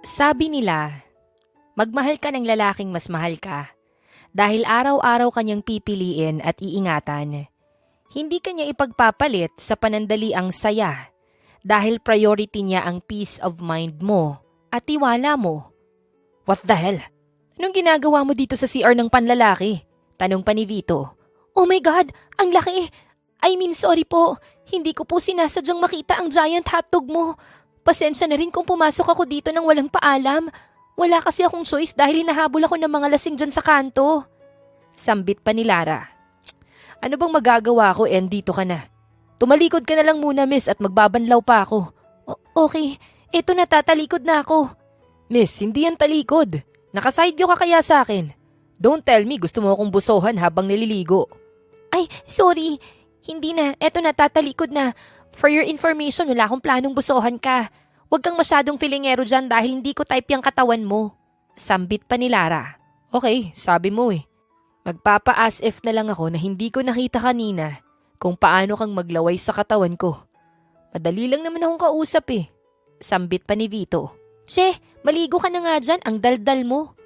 Sabi nila, magmahal ka ng lalaking mas mahal ka dahil araw-araw kanyang pipiliin at iingatan. Hindi kanya ipagpapalit sa panandaliang saya dahil priority niya ang peace of mind mo at tiwala mo. What the hell? Anong ginagawa mo dito sa CR ng panlalaki? Tanong pa ni Vito. Oh my God, ang laki! Sorry po. Hindi ko po sinasadyang makita ang giant hotdog mo. Pasensya na rin kung pumasok ako dito nang walang paalam. Wala kasi akong choice dahil hinahabol ako ng mga lasing dyan sa kanto. Sambit pa ni Lara. Ano bang magagawa ko dito ka na? Tumalikod ka na lang muna, miss, at magbabanlaw pa ako. Okay, eto na, tatalikod na ako. Miss, hindi yan talikod. Nakaside view ka kaya sa akin. Don't tell me gusto mo akong busohan habang nililigo. Ay, sorry. Hindi na, eto na, tatalikod na. For your information, wala akong planong busohan ka. Huwag kang masyadong filingero dyan dahil hindi ko type yung katawan mo. Sambit pa ni Lara. Okay, sabi mo eh. Magpapa-as if na lang ako na hindi ko nakita kanina kung paano kang maglaway sa katawan ko. Madali lang naman akong kausap eh. Sambit pa ni Vito. Che, maligo ka na nga dyan, ang daldal mo.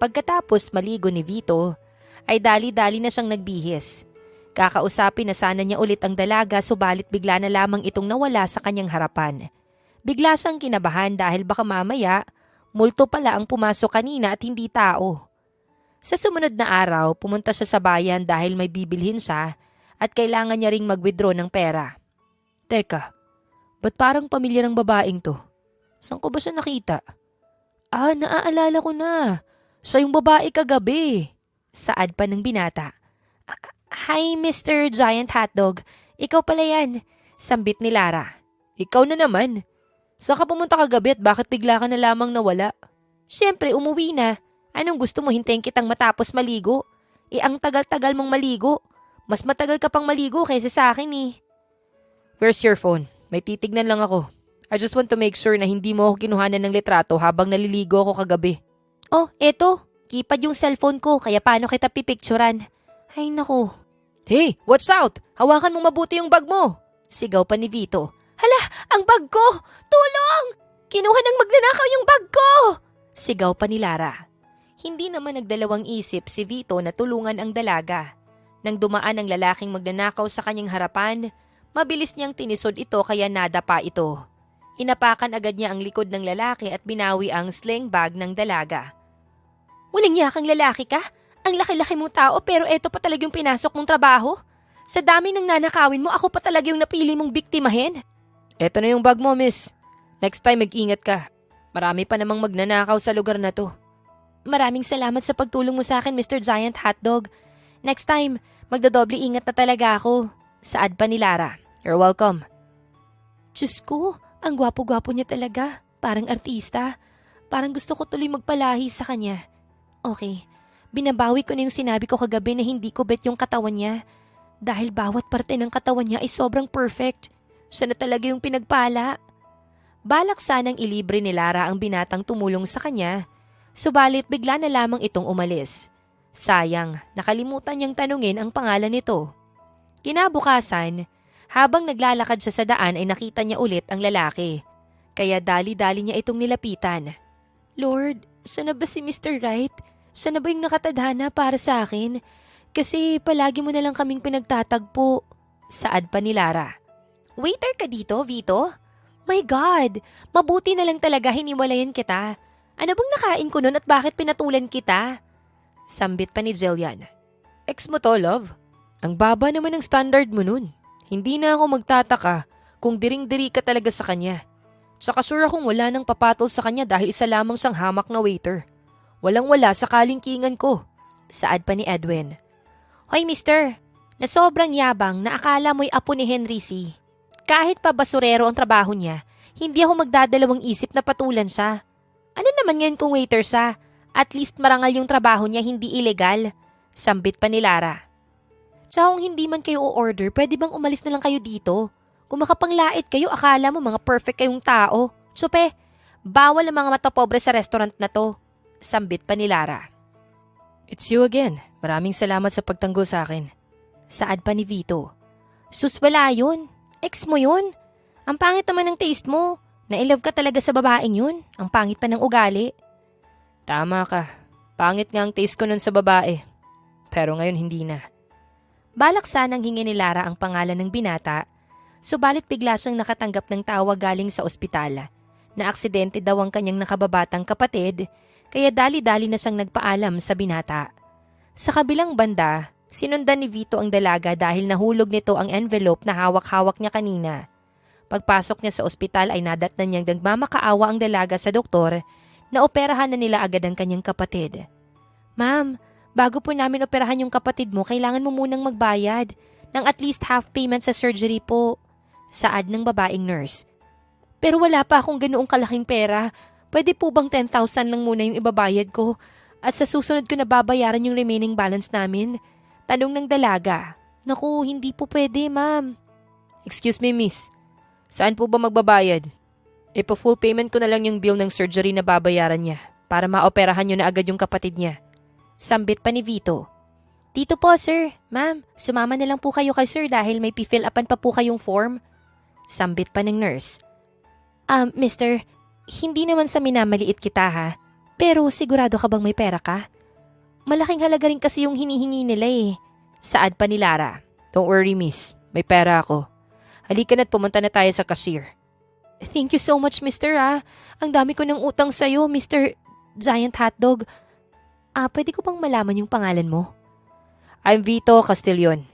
Pagkatapos maligo ni Vito, ay dali-dali na siyang nagbihis. Kakausapin na sana niya ulit ang dalaga subalit bigla na lamang itong nawala sa kanyang harapan. Bigla siyang kinabahan dahil baka mamaya, multo pala ang pumasok kanina at hindi tao. Sa sumunod na araw, pumunta siya sa bayan dahil may bibilhin siya at kailangan niya ring mag-withdraw ng pera. Teka, ba't parang pamilyar ang babaeng to? Saan ko ba siya nakita? Naaalala ko na. Siya yung babae kagabi. Saad pa ng binata. Hi, Mr. Giant Hotdog. Ikaw pala yan. Sambit ni Lara. Ikaw na naman. Saan ka pumunta kagabi at bakit bigla ka na lamang nawala? Siyempre, umuwi na. Anong gusto mo, hintayin kitang matapos maligo? Ang tagal-tagal mong maligo. Mas matagal ka pang maligo kaysa sa akin eh. Where's your phone? May titignan lang ako. I just want to make sure na hindi mo ako kinuhanan ng litrato habang naliligo ako kagabi. Oh, eto. Keypad yung cellphone ko kaya paano kita pipicturan? Ay nako. Hey, watch out! Hawakan mo mabuti yung bag mo! Sigaw pa ni Vito. Hala, ang bag ko! Tulong! Kinuha ng magnanakaw yung bag ko! Sigaw pa ni Lara. Hindi naman nagdalawang isip si Vito na tulungan ang dalaga. Nang dumaan ang lalaking magnanakaw sa kanyang harapan, mabilis niyang tinisod ito kaya nadapa ito. Inapakan agad niya ang likod ng lalaki at binawi ang sling bag ng dalaga. Walang yakang lalaki ka? Ang laki-laki mong tao pero eto pa talaga yung pinasok mong trabaho? Sa dami ng nanakawin mo, ako pa talaga yung napili mong biktimahin? Eto na yung bag mo, miss. Next time mag-ingat ka. Marami pa namang magnanakaw sa lugar na to. Maraming salamat sa pagtulong mo sa akin, Mr. Giant Hotdog. Next time, magdodoble ingat na talaga ako. Saad pa ni Lara. You're welcome. Diyos ko, ang gwapo-gwapo niya talaga. Parang artista. Parang gusto ko tuloy magpalahi sa kanya. Okay, binabawi ko na yung sinabi ko kagabi na hindi ko bet yung katawan niya. Dahil bawat parte ng katawan niya ay sobrang perfect. Siya na talaga yung pinagpala. Balak sanang ilibre ni Lara ang binatang tumulong sa kanya. Subalit bigla na lamang itong umalis. Sayang, nakalimutan niyang tanungin ang pangalan nito. Kinabukasan, habang naglalakad siya sa daan ay nakita niya ulit ang lalaki. Kaya dali-dali niya itong nilapitan. Lord, siya na ba si Mr. Right? Siya na ba yung nakatadhana para sa akin? Kasi palagi mo na lang kaming pinagtatagpo. Saad pa ni Lara. Waiter ka dito, Vito? My God, mabuti na lang talaga hiniwalayan kita. Ano bang nakain ko nun at bakit pinatulan kita? Sambit pa ni Jillian. Ex mo to, love? Ang baba naman ng standard mo nun. Hindi na ako magtataka kung diring-diri ka talaga sa kanya. Tsaka sure akong wala nang papatol sa kanya dahil isa lamang siyang hamak na waiter. Walang-wala sa kalingkingan ko. Saad pa ni Edwin. Hoy mister, na sobrang yabang na akala mo'y apo ni Henry C. Kahit pa basurero ang trabaho niya, hindi ako magdadalawang isip na patulan siya. Ano naman yan kung waiter siya? At least marangal yung trabaho niya, hindi ilegal. Sambit pa ni Lara. Tsaka kung hindi man kayo o-order, pwede bang umalis na lang kayo dito? Kung makapanglait kayo, akala mo mga perfect kayong tao. Supe, bawal ang mga matapobre sa restaurant na to. Sambit pa ni Lara. It's you again. Maraming salamat sa pagtanggol sa akin. Saad pa ni Vito. Sus, wala yun. Ex mo yun. Ang pangit naman ng taste mo. Na-inlove ka talaga sa babaeng yun. Ang pangit pa ng ugali. Tama ka. Pangit nga ang taste ko nun sa babae. Pero ngayon hindi na. Balak sanang hingi ni Lara ang pangalan ng binata, subalit bigla siyang nakatanggap ng tawag galing sa ospital na aksidente daw ang kanyang nakababatang kapatid, kaya dali-dali na siyang nagpaalam sa binata. Sa kabilang banda, sinundan ni Vito ang dalaga dahil nahulog nito ang envelope na hawak-hawak niya kanina. Pagpasok niya sa ospital ay nadatnan niyang nagmamakaawa ang dalaga sa doktor na operahan na nila agad ang kanyang kapatid. Ma'am, bago po namin operahan yung kapatid mo, kailangan mo munang magbayad ng at least half payment sa surgery po. Saad ng babaeng nurse. Pero wala pa akong ganoong kalaking pera. Pwede po bang 10,000 lang muna yung ibabayad ko? At sa susunod ko na babayaran yung remaining balance namin? Tanong ng dalaga. Naku, hindi po pwede, ma'am. Excuse me, miss. Saan po ba magbabayad? Ipo-full payment ko na lang yung bill ng surgery na babayaran niya para maoperahan niyo na agad yung kapatid niya. Sambit pa ni Vito. Dito po, sir. Ma'am, sumama na lang po kayo kay sir dahil may pifill upan pa po kayong form. Sambit pa ng nurse. Mister, hindi naman sa minamaliit kita ha, pero sigurado ka bang may pera ka? Malaking halaga rin kasi yung hinihingi nila eh. Saad pa ni Lara. Don't worry, miss. May pera ako. Halika na't pumunta na tayo sa cashier. Thank you so much, mister ah. Ang dami ko ng utang sa'yo, Mr. Giant Hotdog. Pwede ko bang malaman yung pangalan mo? I'm Vito Castillon.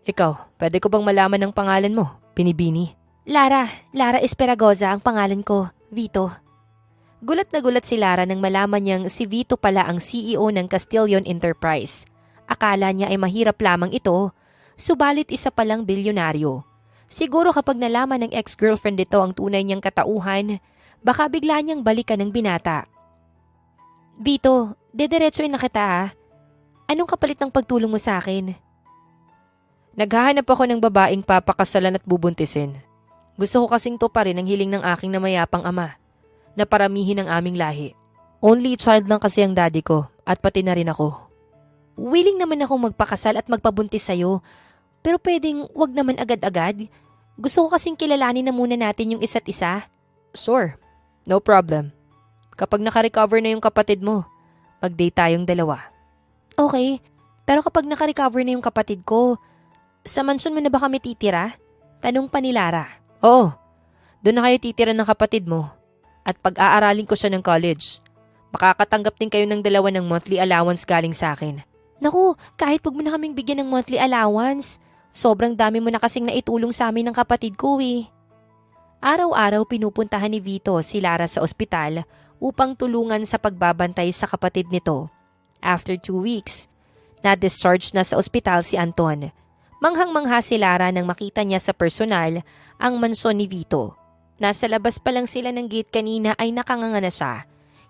Ikaw, pwede ko bang malaman ang pangalan mo? Binibini. Lara Esperagoza ang pangalan ko, Vito. Gulat na gulat si Lara nang malaman niyang si Vito pala ang CEO ng Castillon Enterprise. Akala niya ay mahirap lamang ito, subalit isa palang bilyonaryo. Siguro kapag nalaman ng ex-girlfriend nito ang tunay niyang katauhan, baka bigla niyang balikan ng binata. Vito, dediretsoin na kita ah. Anong kapalit ng pagtulong mo sa akin? Naghahanap ako ng babaeng papakasalan at bubuntisin. Gusto ko kasing to pa rin ang hiling ng aking namayapang ama, na paramihin ang aming lahi. Only child lang kasi ang daddy ko at pati na rin ako. Willing naman akong magpakasal at magpabuntis sa'yo, pero pwedeng wag naman agad-agad. Gusto ko kasing kilalanin na muna natin yung isa't isa. Sure, no problem. Kapag nakarecover na yung kapatid mo, mag-date tayong dalawa. Okay, pero kapag nakarecover na yung kapatid ko, sa mansyon mo na ba kami titira? Tanong pa ni Lara. Oo, doon na kayo titira ng kapatid mo. At pag-aaralin ko siya ng college, makakatanggap din kayo ng dalawa ng monthly allowance galing sa akin. Naku, kahit wag mo na kaming bigyan ng monthly allowance. Sobrang dami mo na kasing naitulong sa amin ng kapatid ko eh. Araw-araw pinupuntahan ni Vito si Lara sa ospital upang tulungan sa pagbabantay sa kapatid nito. After 2 weeks, na-discharge na sa ospital si Anton. Manghang-mangha si Lara nang makita niya sa personal ang mansyon ni Vito. Nasa labas pa lang sila ng gate kanina ay nakanganga na siya.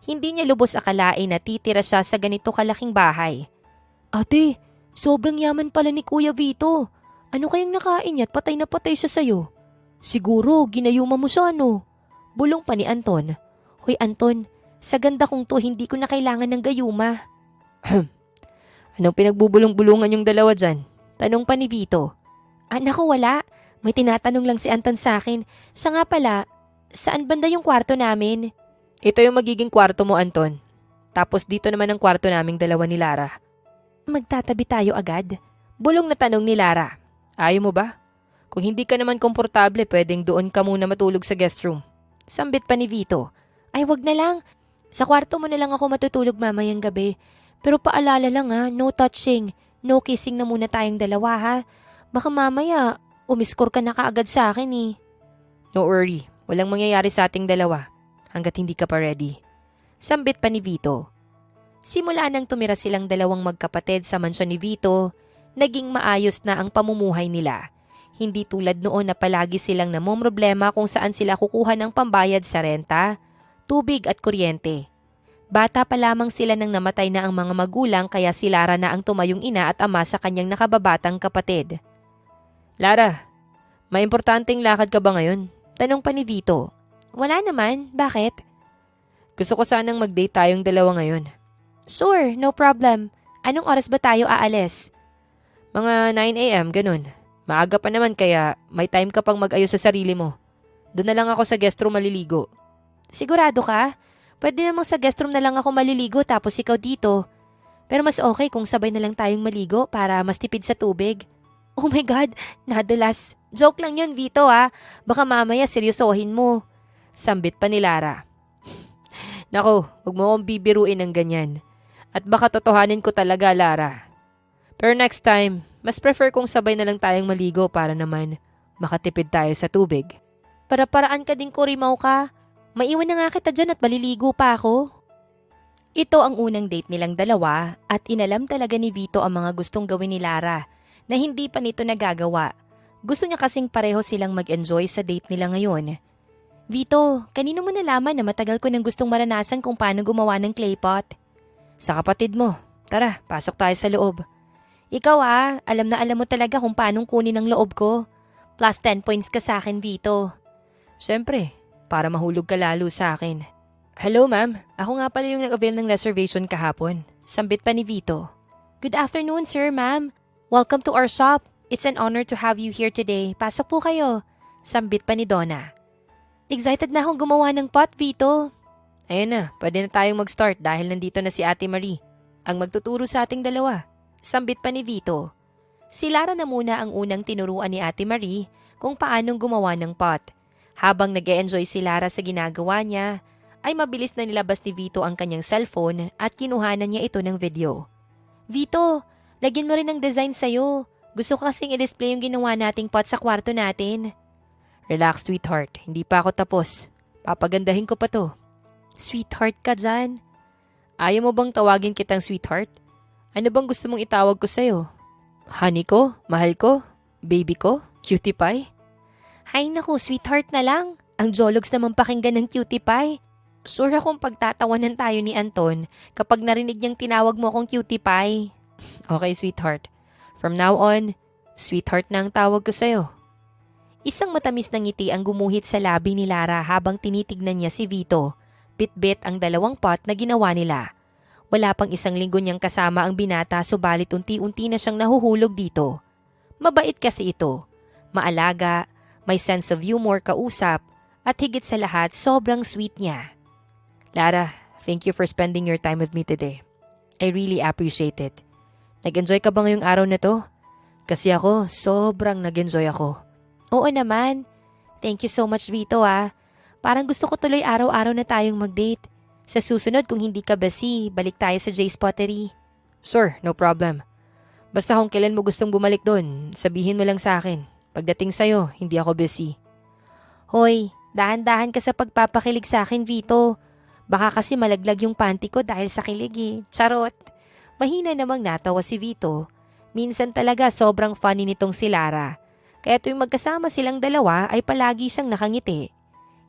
Hindi niya lubos akalain na titira siya sa ganito kalaking bahay. Ate, sobrang yaman pala ni Kuya Vito. Ano kayang nakain niya at patay na patay siya sa'yo? Siguro, ginayuma mo siya no? Bulong pa ni Anton. Hoy Anton, sa ganda kong to hindi ko na kailangan ng gayuma. Anong pinagbubulong-bulungan yung dalawa dyan? Tanong pa ni Vito. Naku wala. May tinatanong lang si Anton sa akin. Siya nga pala, saan banda yung kwarto namin? Ito yung magiging kwarto mo, Anton. Tapos dito naman ang kwarto naming dalawa ni Lara. Magtatabi tayo agad? Bulong na tanong ni Lara. Ayaw mo ba? Kung hindi ka naman komportable, pwedeng doon ka muna matulog sa guest room. Sambit pa ni Vito. Ay wag na lang. Sa kwarto mo na lang ako matutulog mamayang gabi. Pero paalala lang ha, no touching, no kissing na muna tayong dalawa ha. Baka mamaya, umiskor ka na kaagad sa akin eh. No worry, walang mangyayari sa ating dalawa hanggat hindi ka pa ready. Sambit pa ni Vito. Simula nang tumira silang dalawang magkapatid sa mansyon ni Vito, naging maayos na ang pamumuhay nila. Hindi tulad noon na palagi silang namomroblema kung saan sila kukuha ng pambayad sa renta, tubig at kuryente. Bata pa lamang sila nang namatay na ang mga magulang kaya si Lara na ang tumayong ina at ama sa kanyang nakababatang kapatid. Lara, may importanteng lakad ka ba ngayon? Tanong pa ni Vito. Wala naman, bakit? Gusto ko sanang mag-date tayong dalawa ngayon. Sure, no problem. Anong oras ba tayo aalis? Mga 9 a.m. ganun. Maaga pa naman kaya may time ka pang mag-ayos sa sarili mo. Doon na lang ako sa guest room maliligo. Sigurado ka? Pwede namang sa guest room na lang ako maliligo tapos ikaw dito. Pero mas okay kung sabay na lang tayong maligo para mas tipid sa tubig. Oh my God, nadulas. Joke lang yun, Vito ah. Baka mamaya seryosohin mo. Sambit pa ni Lara. Nako, huwag mo akong bibiruin ng ganyan. At baka totohanin ko talaga, Lara. Pero next time, mas prefer kong sabay na lang tayong maligo para naman makatipid tayo sa tubig. Para-paraan ka din, Kurimaw ka. Maiwan na nga kita dyan at maliligo pa ako. Ito ang unang date nilang dalawa at inalam talaga ni Vito ang mga gustong gawin ni Lara na hindi pa nito nagagawa. Gusto niya kasing pareho silang mag-enjoy sa date nila ngayon. Vito, kanino mo nalaman na matagal ko nang gustong maranasan kung paano gumawa ng clay pot? Sa kapatid mo. Tara, pasok tayo sa loob. Ikaw alam na alam mo talaga kung paanong kunin ang loob ko. Plus 10 points ka sa akin, Vito. Siyempre, para mahulog ka lalo sa akin. Hello ma'am, ako nga pala yung nag-avail ng reservation kahapon. Sambit pa ni Vito. Good afternoon, sir, ma'am. Welcome to our shop. It's an honor to have you here today. Pasok po kayo. Sambit pa ni Donna. Excited na akong gumawa ng pot, Vito. Ayun na, pwede na tayong mag-start dahil nandito na si Ate Marie, ang magtuturo sa ating dalawa. Sambit pa ni Vito. Si Lara na muna ang unang tinuruan ni Ate Marie kung paanong gumawa ng pot. Habang nag-e-enjoy si Lara sa ginagawa niya, ay mabilis na nilabas ni Vito ang kanyang cellphone at kinuhanan niya ito ng video. Vito, lagyan mo rin ng design sa'yo. Gusto ko kasing i-display yung ginawa nating pot sa kwarto natin. Relax, sweetheart. Hindi pa ako tapos. Papagandahin ko pa to. Sweetheart ka dyan. Ayaw mo bang tawagin kitang sweetheart? Ano bang gusto mong itawag ko sa'yo? Honey ko? Mahal ko? Baby ko? Cutie pie? Hay naku, sweetheart na lang. Ang jologs naman pakinggan ng cutie pie. Sure akong pagtatawanan tayo ni Anton kapag narinig niyang tinawag mo akong cutie pie. Okay, sweetheart. From now on, sweetheart na ang tawag ko sa'yo. Isang matamis na ngiti ang gumuhit sa labi ni Lara habang tinitignan niya si Vito. Bit-bit ang dalawang pot na ginawa nila. Wala pang isang linggo niyang kasama ang binata subalit unti-unti na siyang nahuhulog dito. Mabait kasi ito. Maalaga, may sense of humor kausap, at higit sa lahat sobrang sweet niya. Lara, thank you for spending your time with me today. I really appreciate it. Nag-enjoy ka ba ngayong araw na to? Kasi ako, sobrang nag-enjoy ako. Oo naman. Thank you so much, Vito Parang gusto ko tuloy araw-araw na tayong mag-date. Sa susunod kung hindi ka busy, balik tayo sa Jay's Pottery. Sure, no problem. Basta kung kailan mo gustong bumalik doon, sabihin mo lang sa akin. Pagdating sa'yo, hindi ako busy. Hoy, dahan-dahan ka sa pagpapakilig sa akin, Vito. Baka kasi malaglag yung panty ko dahil sa kilig Charot. Mahina namang natawa si Vito. Minsan talaga sobrang funny nitong si Lara. Kaya tuwing magkasama silang dalawa ay palagi siyang nakangiti.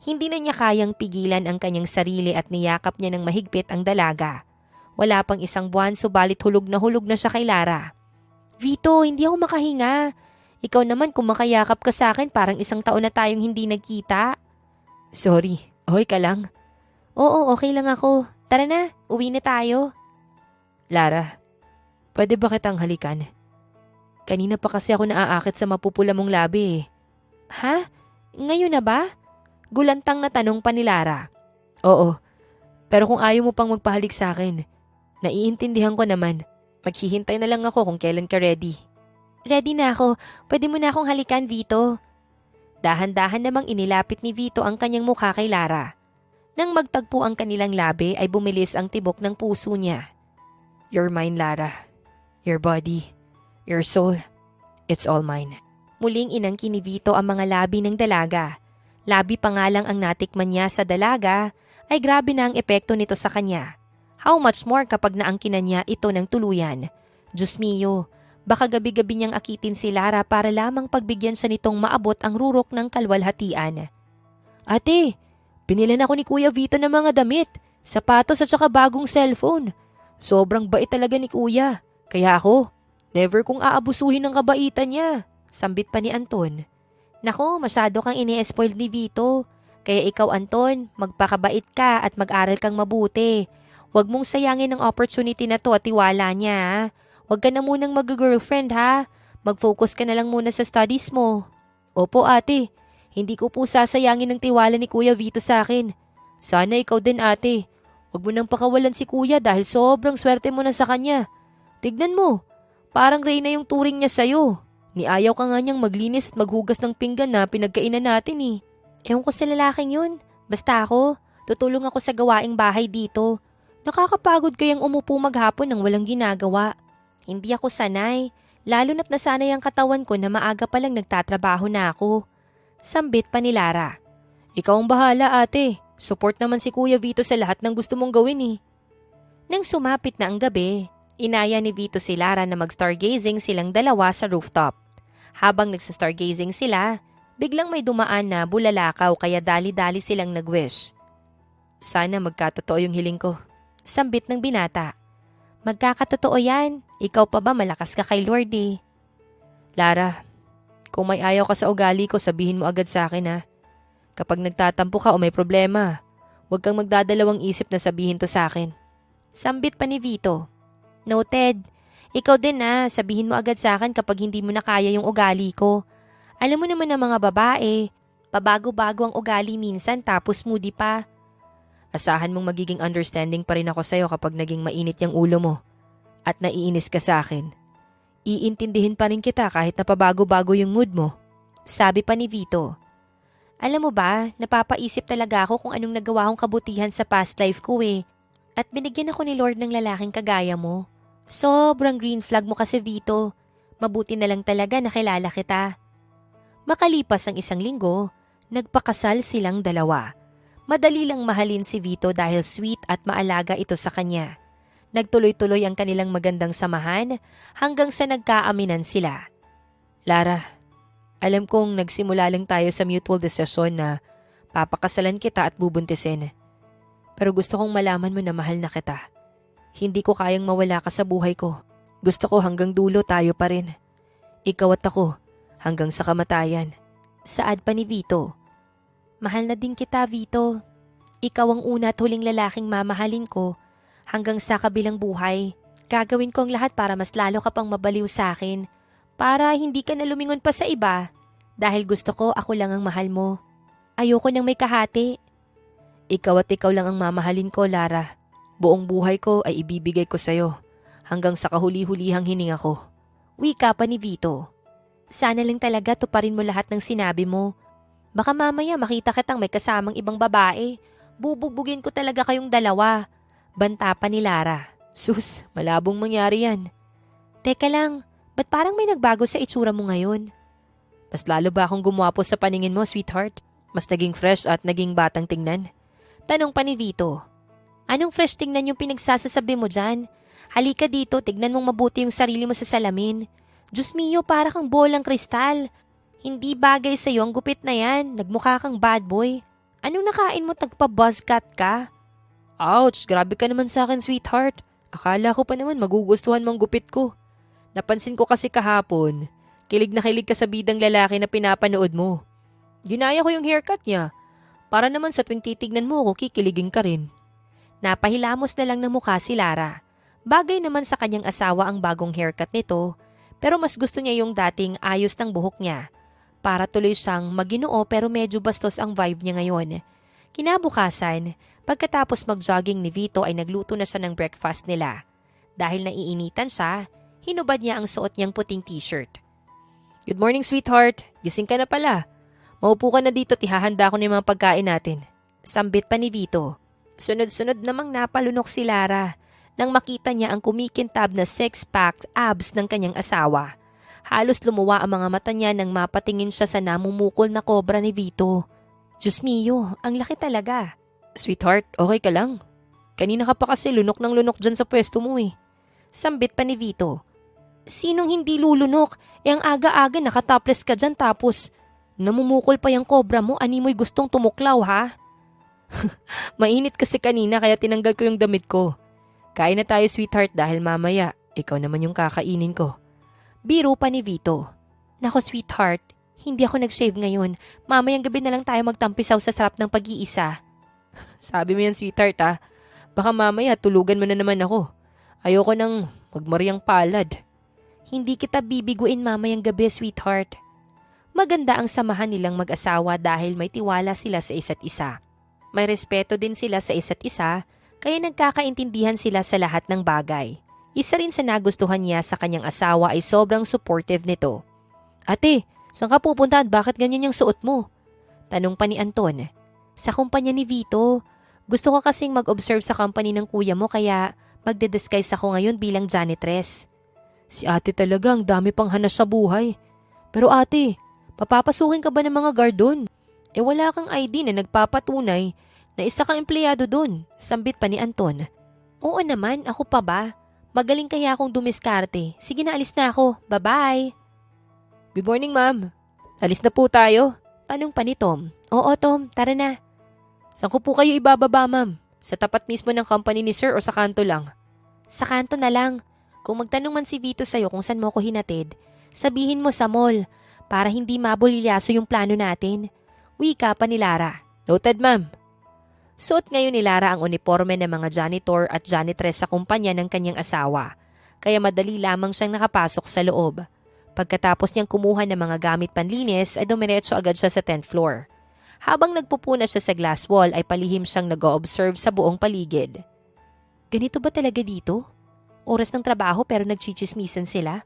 Hindi na niya kayang pigilan ang kanyang sarili at niyakap niya ng mahigpit ang dalaga. Wala pang isang buwan subalit hulog na siya kay Lara. Vito, hindi ako makahinga. Ikaw naman kung makayakap ka sa akin parang isang taon na tayong hindi nagkita. Sorry, okay ka lang? Oo, okay lang ako. Tara na, uwi na tayo. Lara, pwede ba kitang halikan? Kanina pa kasi ako naaakit sa mapupula mong labi Ha? Ngayon na ba? Gulantang na tanong pa ni Lara. Oo, pero kung ayaw mo pang magpahalik sa akin, naiintindihan ko naman. Maghihintay na lang ako kung kailan ka ready. Ready na ako. Pwede mo na akong halikan, Vito. Dahan-dahan namang inilapit ni Vito ang kanyang mukha kay Lara. Nang magtagpo ang kanilang labi ay bumilis ang tibok ng puso niya. You're mine, Lara. Your body. Your soul, it's all mine. Muling inangkin ni Vito ang mga labi ng dalaga. Labi pa nga lang ang natikman niya sa dalaga, ay grabe na ang epekto nito sa kanya. How much more kapag naangkinan niya ito ng tuluyan. Diyos mio, baka gabi-gabi niyang akitin si Lara para lamang pagbigyan siya nitong maabot ang rurok ng kalwalhatian. Ate, binilan ako ni Kuya Vito ng mga damit, sapatos at saka bagong cellphone. Sobrang bait talaga ni Kuya. Kaya ako, never kong aabusuhin ng kabaitan niya. Sambit pa ni Anton. Nako, masyado kang ini-spoiled ni Vito. Kaya ikaw, Anton, magpakabait ka at mag-aral kang mabuti. Huwag mong sayangin ang opportunity na to at tiwala niya. Huwag ka na munang mag-girlfriend ha. Mag-focus ka na lang muna sa studies mo. Opo ate, Hindi ko po sasayangin ng tiwala ni Kuya Vito sa akin. Sana ikaw din ate. Huwag mo nang pakawalan si Kuya dahil sobrang swerte mo na sa kanya. Tignan mo, parang Reyna yung turing niya sa'yo. Niayaw ka nga niyang maglinis at maghugas ng pinggan na pinagkainan natin eh. Ewan ko sa lalaking yun. Basta ako, tutulong ako sa gawaing bahay dito. Nakakapagod kayang umupo maghapon nang walang ginagawa. Hindi ako sanay, lalo na't nasanay ang katawan ko na maaga pa lang nagtatrabaho na ako. Sambit pa ni Lara. Ikaw ang bahala ate. Support naman si Kuya Vito sa lahat ng gusto mong gawin eh. Nang sumapit na ang gabi, inaya ni Vito si Lara na mag-stargazing silang dalawa sa rooftop. Habang nagsa-stargazing sila, biglang may dumaan na bulalakaw kaya dali-dali silang nag-wish. Sana magkatotoo yung hiling ko. Sambit ng binata. Magkakatotoo yan. Ikaw pa ba malakas ka kay Lord eh? Lara, kung may ayaw ka sa ugali ko, sabihin mo agad sa akin ha. Kapag nagtatampo ka o may problema, huwag kang magdadalawang isip na sabihin to sa akin. Sambit pa ni Vito. Noted. Ikaw din na, sabihin mo agad sa akin kapag hindi mo na kaya yung ugali ko. Alam mo naman ng mga babae, pabago-bago ang ugali minsan tapos moody pa. Asahan mong magiging understanding pa rin ako sa'yo kapag naging mainit yung ulo mo at naiinis ka sa akin. Iintindihin pa rin kita kahit na pabago-bago yung mood mo. Sabi pa ni Vito. Alam mo ba, napapaisip talaga ako kung anong nagawa kong kabutihan sa past life ko eh. At binigyan ako ni Lord ng lalaking kagaya mo. Sobrang green flag mo kasi Vito. Mabuti na lang talaga nakilala kita. Makalipas ang 1 linggo, nagpakasal silang dalawa. Madali lang mahalin si Vito dahil sweet at maalaga ito sa kanya. Nagtuloy-tuloy ang kanilang magandang samahan hanggang sa nagkaaminan sila. Lara, alam kong nagsimula lang tayo sa mutual decision na papakasalan kita at bubuntisin. Pero gusto kong malaman mo na mahal na kita. Hindi ko kayang mawala ka sa buhay ko. Gusto ko hanggang dulo tayo pa rin. Ikaw at ako, hanggang sa kamatayan. Saad pa ni Vito. Mahal na din kita, Vito. Ikaw ang una at huling lalaking mamahalin ko hanggang sa kabilang buhay. Gagawin ko ang lahat para mas lalo ka pang mabaliw sa akin. Para hindi ka na lumingon pa sa iba. Dahil gusto ko ako lang ang mahal mo. Ayoko nang may kahati. Ikaw at ikaw lang ang mamahalin ko, Lara. Buong buhay ko ay ibibigay ko sa'yo. Hanggang sa kahuli-hulihang hininga ko. Wika pa ni Vito. Sana lang talaga tuparin mo lahat ng sinabi mo. Baka mamaya makita kitang may kasamang ibang babae. Bubugbugin ko talaga kayong dalawa. Banta pa ni Lara. Sus, malabong mangyari yan. Teka lang, ba't parang may nagbago sa itsura mo ngayon? Mas lalo ba akong gumwapo sa paningin mo, sweetheart? Mas naging fresh at naging batang tingnan? Tanong pa ni Vito. Anong fresh tingnan yung pinagsasasabi mo dyan? Halika dito, tignan mong mabuti yung sarili mo sa salamin. Diyos mio, para kang bolang kristal. Hindi bagay sa'yo ang gupit na yan. Nagmukha kang bad boy. Anong nakain mo tagpa-buzzcut ka? Ouch, grabe ka naman sa akin, sweetheart. Akala ko pa naman magugustuhan mong gupit ko. Napansin ko kasi kahapon, kilig na kilig ka sa bidang lalaki na pinapanood mo. Ginaya ko yung haircut niya. Para naman sa tuwing titignan mo ako, kikiligin ka rin. Napahilamos na lang ng mukha si Lara. Bagay naman sa kanyang asawa ang bagong haircut nito, pero mas gusto niya yung dating ayos ng buhok niya. Para tuloy siyang maginoo pero medyo bastos ang vibe niya ngayon. Kinabukasan, pagkatapos mag-jogging ni Vito ay nagluto na siya ng breakfast nila. Dahil naiinitan siya, hinubad niya ang suot niyang puting t-shirt. Good morning, sweetheart. Gising ka na pala. Maupo ka na dito at ihahanda ko na yung mga pagkain natin. Sambit pa ni Vito. Sunod-sunod namang napalunok si Lara nang makita niya ang kumikintab na six-pack abs ng kanyang asawa. Halos lumuwa ang mga mata niya nang mapatingin siya sa namumukol na kobra ni Vito. Diyos mio, ang laki talaga. Sweetheart, okay ka lang? Kanina ka pa kasi lunok ng lunok dyan sa pwesto mo eh. Sambit pa ni Vito. Sinong hindi lulunok? Ang aga-aga nakatopless ka dyan tapos namumukol pa yung kobra mo, animoy gustong tumuklaw ha? Mainit kasi kanina kaya tinanggal ko yung damit ko. Kain na tayo sweetheart dahil mamaya, ikaw naman yung kakainin ko. Biro pa ni Vito. Nako sweetheart, hindi ako nag-shave ngayon. Mamayang gabi na lang tayo magtampisaw sa sarap ng pag-iisa. Sabi mo yan sweetheart ha. Baka mamaya tulugan mo na naman ako. Ayoko nang magmariang palad. Hindi kita bibiguin mamayang gabi sweetheart. Maganda ang samahan nilang mag-asawa dahil may tiwala sila sa isa't isa. May respeto din sila sa isa't isa, kaya nagkakaintindihan sila sa lahat ng bagay. Isa rin sa nagustuhan niya sa kanyang asawa ay sobrang supportive nito. Ate, saan ka pupunta at bakit ganyan yung suot mo? Tanong pa ni Anton. Sa kumpanya ni Vito. Gusto ko kasing mag-observe sa company ng kuya mo kaya magde-disguise ako ngayon bilang janitress. Si ate talaga ang dami pang hanas sa buhay. Pero ate, papapasukin ka ba ng mga guard doon? Wala kang ID na nagpapatunay na isa kang empleyado doon, sambit pa ni Anton. Oo naman, ako pa ba? Magaling kaya akong dumiskarte. Sige na, alis na ako. Bye-bye. Good morning, ma'am. Alis na po tayo. Tanong pa ni Tom. Oo, Tom, tara na. Saan ko po kayo ibababa, ma'am? Sa tapat mismo ng company ni sir o sa kanto lang? Sa kanto na lang. Kung magtanong man si Vito sa'yo kung saan mo ko hinatid, sabihin mo sa mall para hindi mabulilyaso yung plano natin. Wika pa ni Lara. Noted, ma'am. Suot ngayon ni Lara ang uniforme ng mga janitor at janitress sa kumpanya ng kanyang asawa, kaya madali lamang siyang nakapasok sa loob. Pagkatapos niyang kumuha ng mga gamit panlinis ay dumiretso agad siya sa 10th floor. Habang nagpupuna siya sa glass wall ay palihim siyang nag-o-observe sa buong paligid. Ganito ba talaga dito? Oras ng trabaho pero nagchichismisan sila?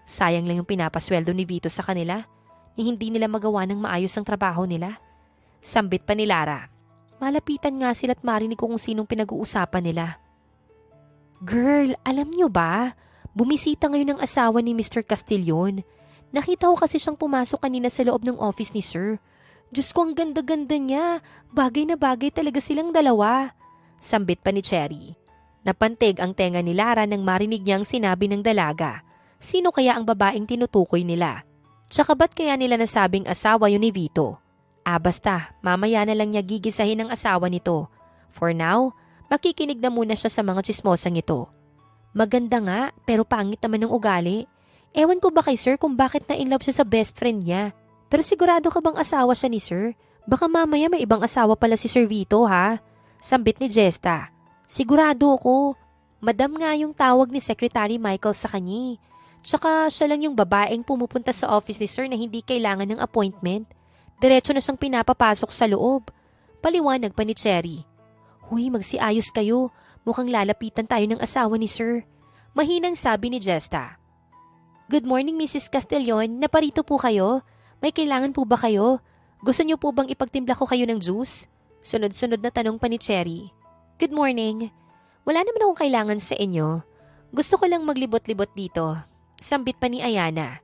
Sayang lang yung pinapasweldo ni Vito sa kanila. Hindi nila magawa ng maayos ang trabaho nila. Sambit pa ni Lara. Malapitan nga sila at marinig ko kung sinong pinag-uusapan nila. Girl, alam niyo ba? Bumisita ngayon ang asawa ni Mr. Castillon. Nakita ko kasi siyang pumasok kanina sa loob ng office ni Sir. Diyos ko, ang ganda-ganda niya. Bagay na bagay talaga silang dalawa. Sambit pa ni Cherry. Napantig ang tenga ni Lara nang marinig niyang sinabi ng dalaga. Sino kaya ang babaeng tinutukoy nila? Tsaka ba't kaya nila nasabing asawa yun ni Vito? Basta, mamaya na lang niya gigisahin ang asawa nito. For now, makikinig na muna siya sa mga tsismosang ito. Maganda nga, pero pangit naman ng ugali. Ewan ko ba kay Sir kung bakit na-inlove siya sa best friend niya. Pero sigurado ka bang asawa siya ni Sir? Baka mamaya may ibang asawa pala si Sir Vito, ha? Sambit ni Jesta. Sigurado ko. Madam nga yung tawag ni Secretary Michael sa kanya. Tsaka siya lang yung babaeng pumupunta sa office ni Sir na hindi kailangan ng appointment. Diretso na siyang pinapapasok sa loob. Paliwanag pa ni Cherry. Huy, magsiayos kayo. Mukhang lalapitan tayo ng asawa ni Sir. Mahinang sabi ni Jesta. Good morning, Mrs. Castillon. Naparito po kayo? May kailangan po ba kayo? Gusto niyo po bang ipagtimpla ko kayo ng juice? Sunod-sunod na tanong pa ni Cherry. Good morning. Wala naman akong kailangan sa inyo. Gusto ko lang maglibot-libot dito. Sambit pa ni Ayana.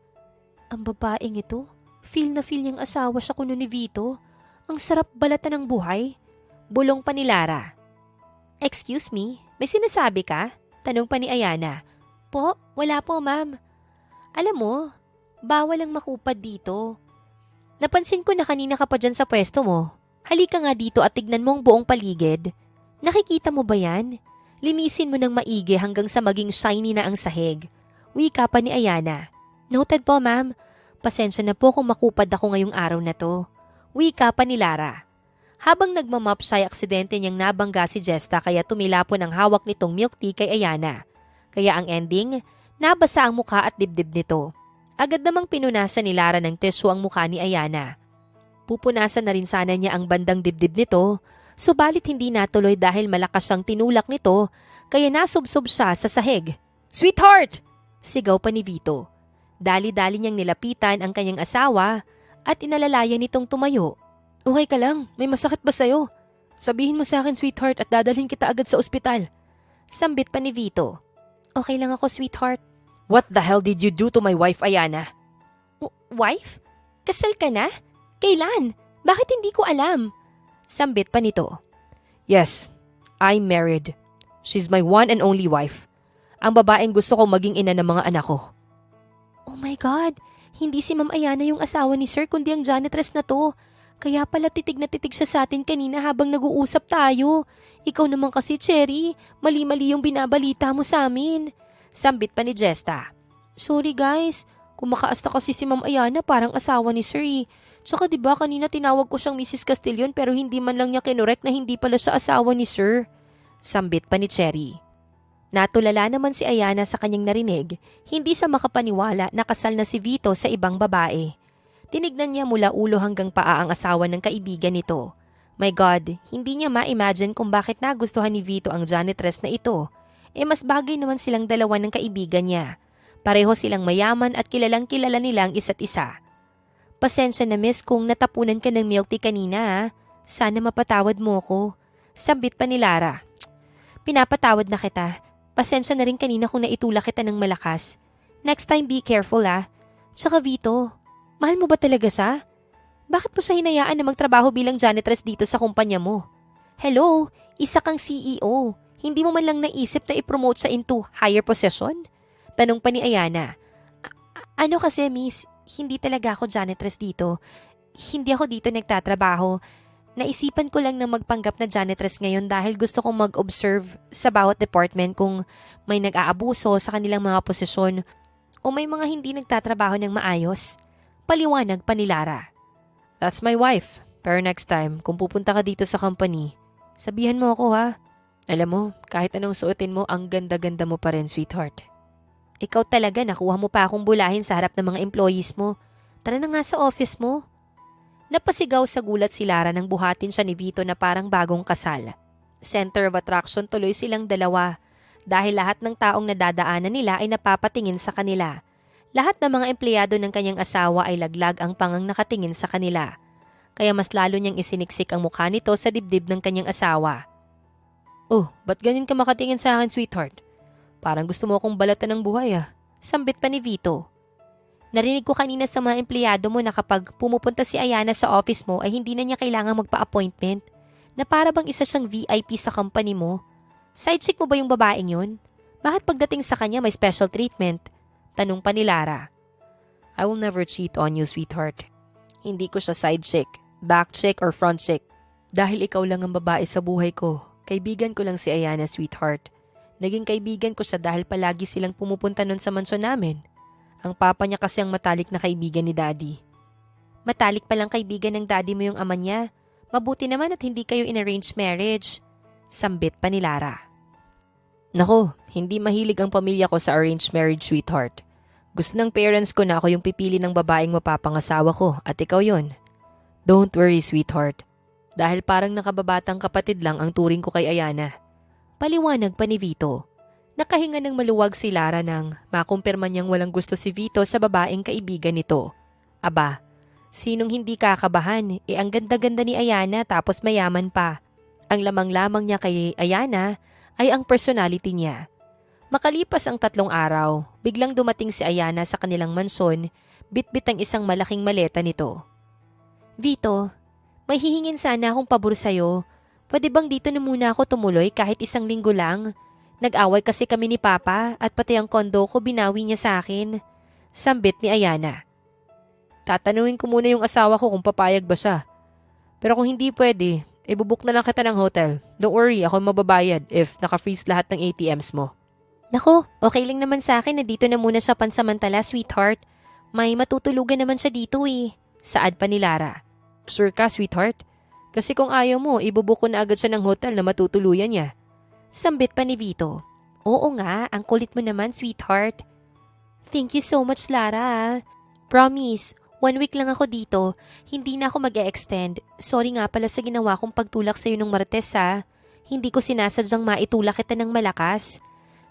Ang babaeng ito, feel na feel niyang asawa siya kuno ni Vito. Ang sarap balatan ng buhay. Bulong pa ni Lara. Excuse me, may sinasabi ka? Tanong pa ni Ayana. Po, wala po ma'am. Alam mo, bawal ang makupad dito. Napansin ko na kanina ka pa dyan sa pwesto mo. Halika nga dito at tignan mo ang buong paligid. Nakikita mo ba yan? Linisin mo ng maigi hanggang sa maging shiny na ang sahig. Wika pa ni Ayana. Noted po, ma'am. Pasensya na po kung makupad ako ngayong araw na to. Wika pa ni Lara. Habang nagmamap siya, aksidente niyang nabangga si Jesta kaya tumilapon ang hawak nitong milk tea kay Ayana. Kaya ang ending, nabasa ang mukha at dibdib nito. Agad namang pinunasan ni Lara ng tissue ang mukha ni Ayana. Pupunasan na rin sana niya ang bandang dibdib nito, subalit hindi natuloy dahil malakas siyang tinulak nito kaya nasubsob siya sa sahig. Sweetheart! Sigaw pa ni Vito. Dali-dali niyang nilapitan ang kanyang asawa at inalalayan nitong tumayo. Okay ka lang, may masakit ba sa'yo? Sabihin mo sa akin, sweetheart, at dadalhin kita agad sa ospital. Sambit pa ni Vito. Okay lang ako, sweetheart. What the hell did you do to my wife, Ayana? Wife? Kasal ka na? Kailan? Bakit hindi ko alam? Sambit pa nito. Yes, I'm married. She's my one and only wife. Ang babaeng gusto ko maging ina ng mga anak ko. Oh my God, hindi si Ma'am Ayana yung asawa ni Sir kundi ang janitress na to. Kaya pala titig na titig siya sa atin kanina habang nag-uusap tayo. Ikaw naman kasi, Cherry, mali-mali yung binabalita mo sa amin. Sambit pa ni Jesta. Sorry guys, kumakaasta kasi si Ma'am Ayana parang asawa ni Sir eh. Tsaka diba kanina tinawag ko siyang Mrs. Castillon pero hindi man lang niya kinorek na hindi pala siya asawa ni Sir. Sambit pa ni Cherry. Natulala naman si Ayana sa kanyang narinig, hindi siya makapaniwala na kasal na si Vito sa ibang babae. Tinignan niya mula ulo hanggang paa ang asawa ng kaibigan nito. My God, hindi niya ma-imagine kung bakit nagustuhan ni Vito ang janitress na ito. Mas bagay naman silang dalawa ng kaibigan niya. Pareho silang mayaman at kilalang kilala nila ang isa't isa. Pasensya na miss kung natapunan ka ng milk tea kanina ha. Sana mapatawad mo ko. Sambit pa ni Lara. Pinapatawad na kita. Pasensya na rin kanina kung naitulak kita ng malakas. Next time be careful ah. Tsaka Vito, mahal mo ba talaga siya? Bakit mo siya hinayaan na magtrabaho bilang janitress dito sa kumpanya mo? Hello, isa kang CEO. Hindi mo man lang naisip na i-promote siya into higher position? Tanong pa ni Ayana. Ano kasi miss, hindi talaga ako janitress dito. Hindi ako dito nagtatrabaho. Naisipan ko lang na magpanggap na janitress ngayon dahil gusto kong mag-observe sa bawat department kung may nag-aabuso sa kanilang mga posisyon o may mga hindi nagtatrabaho ng maayos. Paliwanag pa ni Lara. That's my wife. Pero next time, kung pupunta ka dito sa company, sabihan mo ako ha. Alam mo, kahit anong suotin mo, ang ganda-ganda mo pa rin, sweetheart. Ikaw talaga, nakuha mo pa akong bulahin sa harap ng mga employees mo. Tara na nga sa office mo. Napasigaw sa gulat si Lara nang buhatin siya ni Vito na parang bagong kasal. Center of attraction tuloy silang dalawa dahil lahat ng taong nadadaanan nila ay napapatingin sa kanila. Lahat ng mga empleyado ng kanyang asawa ay laglag ang pangang nakatingin sa kanila. Kaya mas lalo niyang isiniksik ang mukha nito sa dibdib ng kanyang asawa. Oh, ba't ganyan ka makatingin sa akin, sweetheart? Parang gusto mo akong balatan ng buhay ah. Sambit pa ni Vito. Narinig ko kanina sa mga empleyado mo na kapag pumupunta si Ayana sa office mo ay hindi na niya kailangang magpa-appointment. Na para bang isa siyang VIP sa company mo. Side chick mo ba yung babaeng yun? Bakit pagdating sa kanya may special treatment? Tanong pa ni Lara. I will never cheat on you, sweetheart. Hindi ko siya side chick, back chick or front chick. Dahil ikaw lang ang babae sa buhay ko. Kaibigan ko lang si Ayana, sweetheart. Naging kaibigan ko siya dahil palagi silang pumupunta nun sa mansyon namin. Ang papa niya kasi ang matalik na kaibigan ni Daddy. Matalik palang kaibigan ng Daddy mo yung ama niya. Mabuti naman at hindi kayo in arranged marriage. Sambit pa ni Lara. Nako, hindi mahilig ang pamilya ko sa arranged marriage, sweetheart. Gusto ng parents ko na ako yung pipili ng babaeng mapapangasawa ko at ikaw yon. Don't worry, sweetheart. Dahil parang nakababatang kapatid lang ang turing ko kay Ayana. Paliwanag pa ni Vito. Nakahinga ng maluwag si Lara nang makumpirma niyang walang gusto si Vito sa babaeng kaibigan nito. Aba, sinong hindi kakabahan? Ang ganda-ganda ni Ayana tapos mayaman pa. Ang lamang-lamang niya kay Ayana ay ang personality niya. Makalipas ang 3 araw, biglang dumating si Ayana sa kanilang mansyon, bitbit ang isang malaking maleta nito. Vito, may hihingin sana akong pabor sa'yo. Pwede bang dito na muna ako tumuloy kahit 1 linggo lang? Nag-away kasi kami ni Papa at pati ang kondo ko binawi niya sa akin. Sambit ni Ayana. Tatanungin ko muna yung asawa ko kung papayag ba siya. Pero kung hindi pwede, ibubuk na lang kita ng hotel. Don't worry, ako mababayad if naka-freeze lahat ng ATMs mo. Nako, okay lang naman sa akin na dito na muna siya pansamantala, sweetheart. May matutulugan naman siya dito eh. Saad pa ni Lara. Sure ka, sweetheart? Kasi kung ayaw mo, ibubuk ko na agad siya ng hotel na matutuluyan niya. Sambit pa ni Vito. Oo nga, ang kulit mo naman, sweetheart. Thank you so much, Lara. Promise, 1 week lang ako dito. Hindi na ako mag-e-extend. Sorry nga pala sa ginawa kong pagtulak sa'yo nung Martes ha. Hindi ko sinasadyang maitulak kita ng malakas.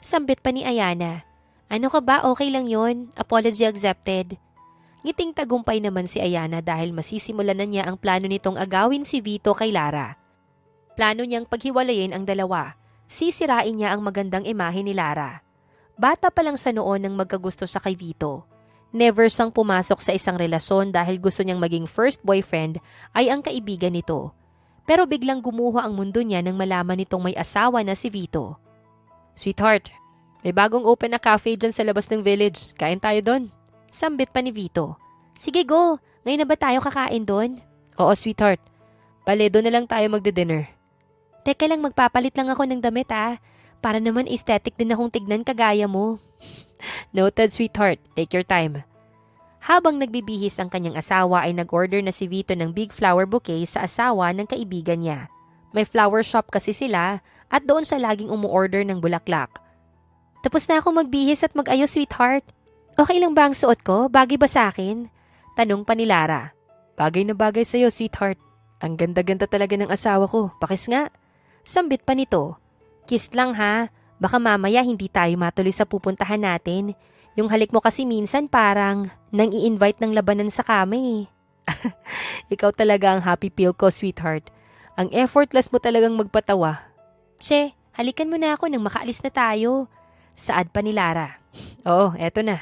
Sambit pa ni Ayana. Ano ka ba? Okay lang yon. Apology accepted. Ngiting tagumpay naman si Ayana dahil masisimulan na niya ang plano nitong agawin si Vito kay Lara. Plano niyang paghiwalayin ang dalawa. Sisirain niya ang magandang imahe ni Lara. Bata pa lang siya noon nang magkagusto siya kay Vito. Never siyang pumasok sa isang relasyon dahil gusto niyang maging first boyfriend ay ang kaibigan nito. Pero biglang gumuho ang mundo niya nang malaman nitong may asawa na si Vito. Sweetheart, may bagong open na cafe dyan sa labas ng village. Kain tayo doon. Sambit pa ni Vito. Sige go, ngayon na ba tayo kakain doon? Oo sweetheart, bale doon na lang tayo magde-dinner. Teka lang, magpapalit lang ako ng damit para naman aesthetic din akong tignan kagaya mo. Noted sweetheart, take your time. Habang nagbibihis ang kanyang asawa ay nag-order na si Vito ng big flower bouquet sa asawa ng kaibigan niya. May flower shop kasi sila at doon siya laging umu-order ng bulaklak. Tapos na akong magbihis at mag-ayos sweetheart. Okay lang ba ang suot ko? Bagay ba sa akin? Tanong pa ni Lara. Bagay na bagay sa'yo, sweetheart. Ang ganda-ganda talaga ng asawa ko. Pakis nga. Sambit pa nito. Kiss lang ha. Baka mamaya hindi tayo matuloy sa pupuntahan natin. Yung halik mo kasi minsan parang nang i-invite ng labanan sa kami. Ikaw talaga ang happy pill ko, sweetheart. Ang effortless mo talagang magpatawa. Che, halikan mo na ako nang makaalis na tayo. Saad pa ni Lara. Oo, eto na.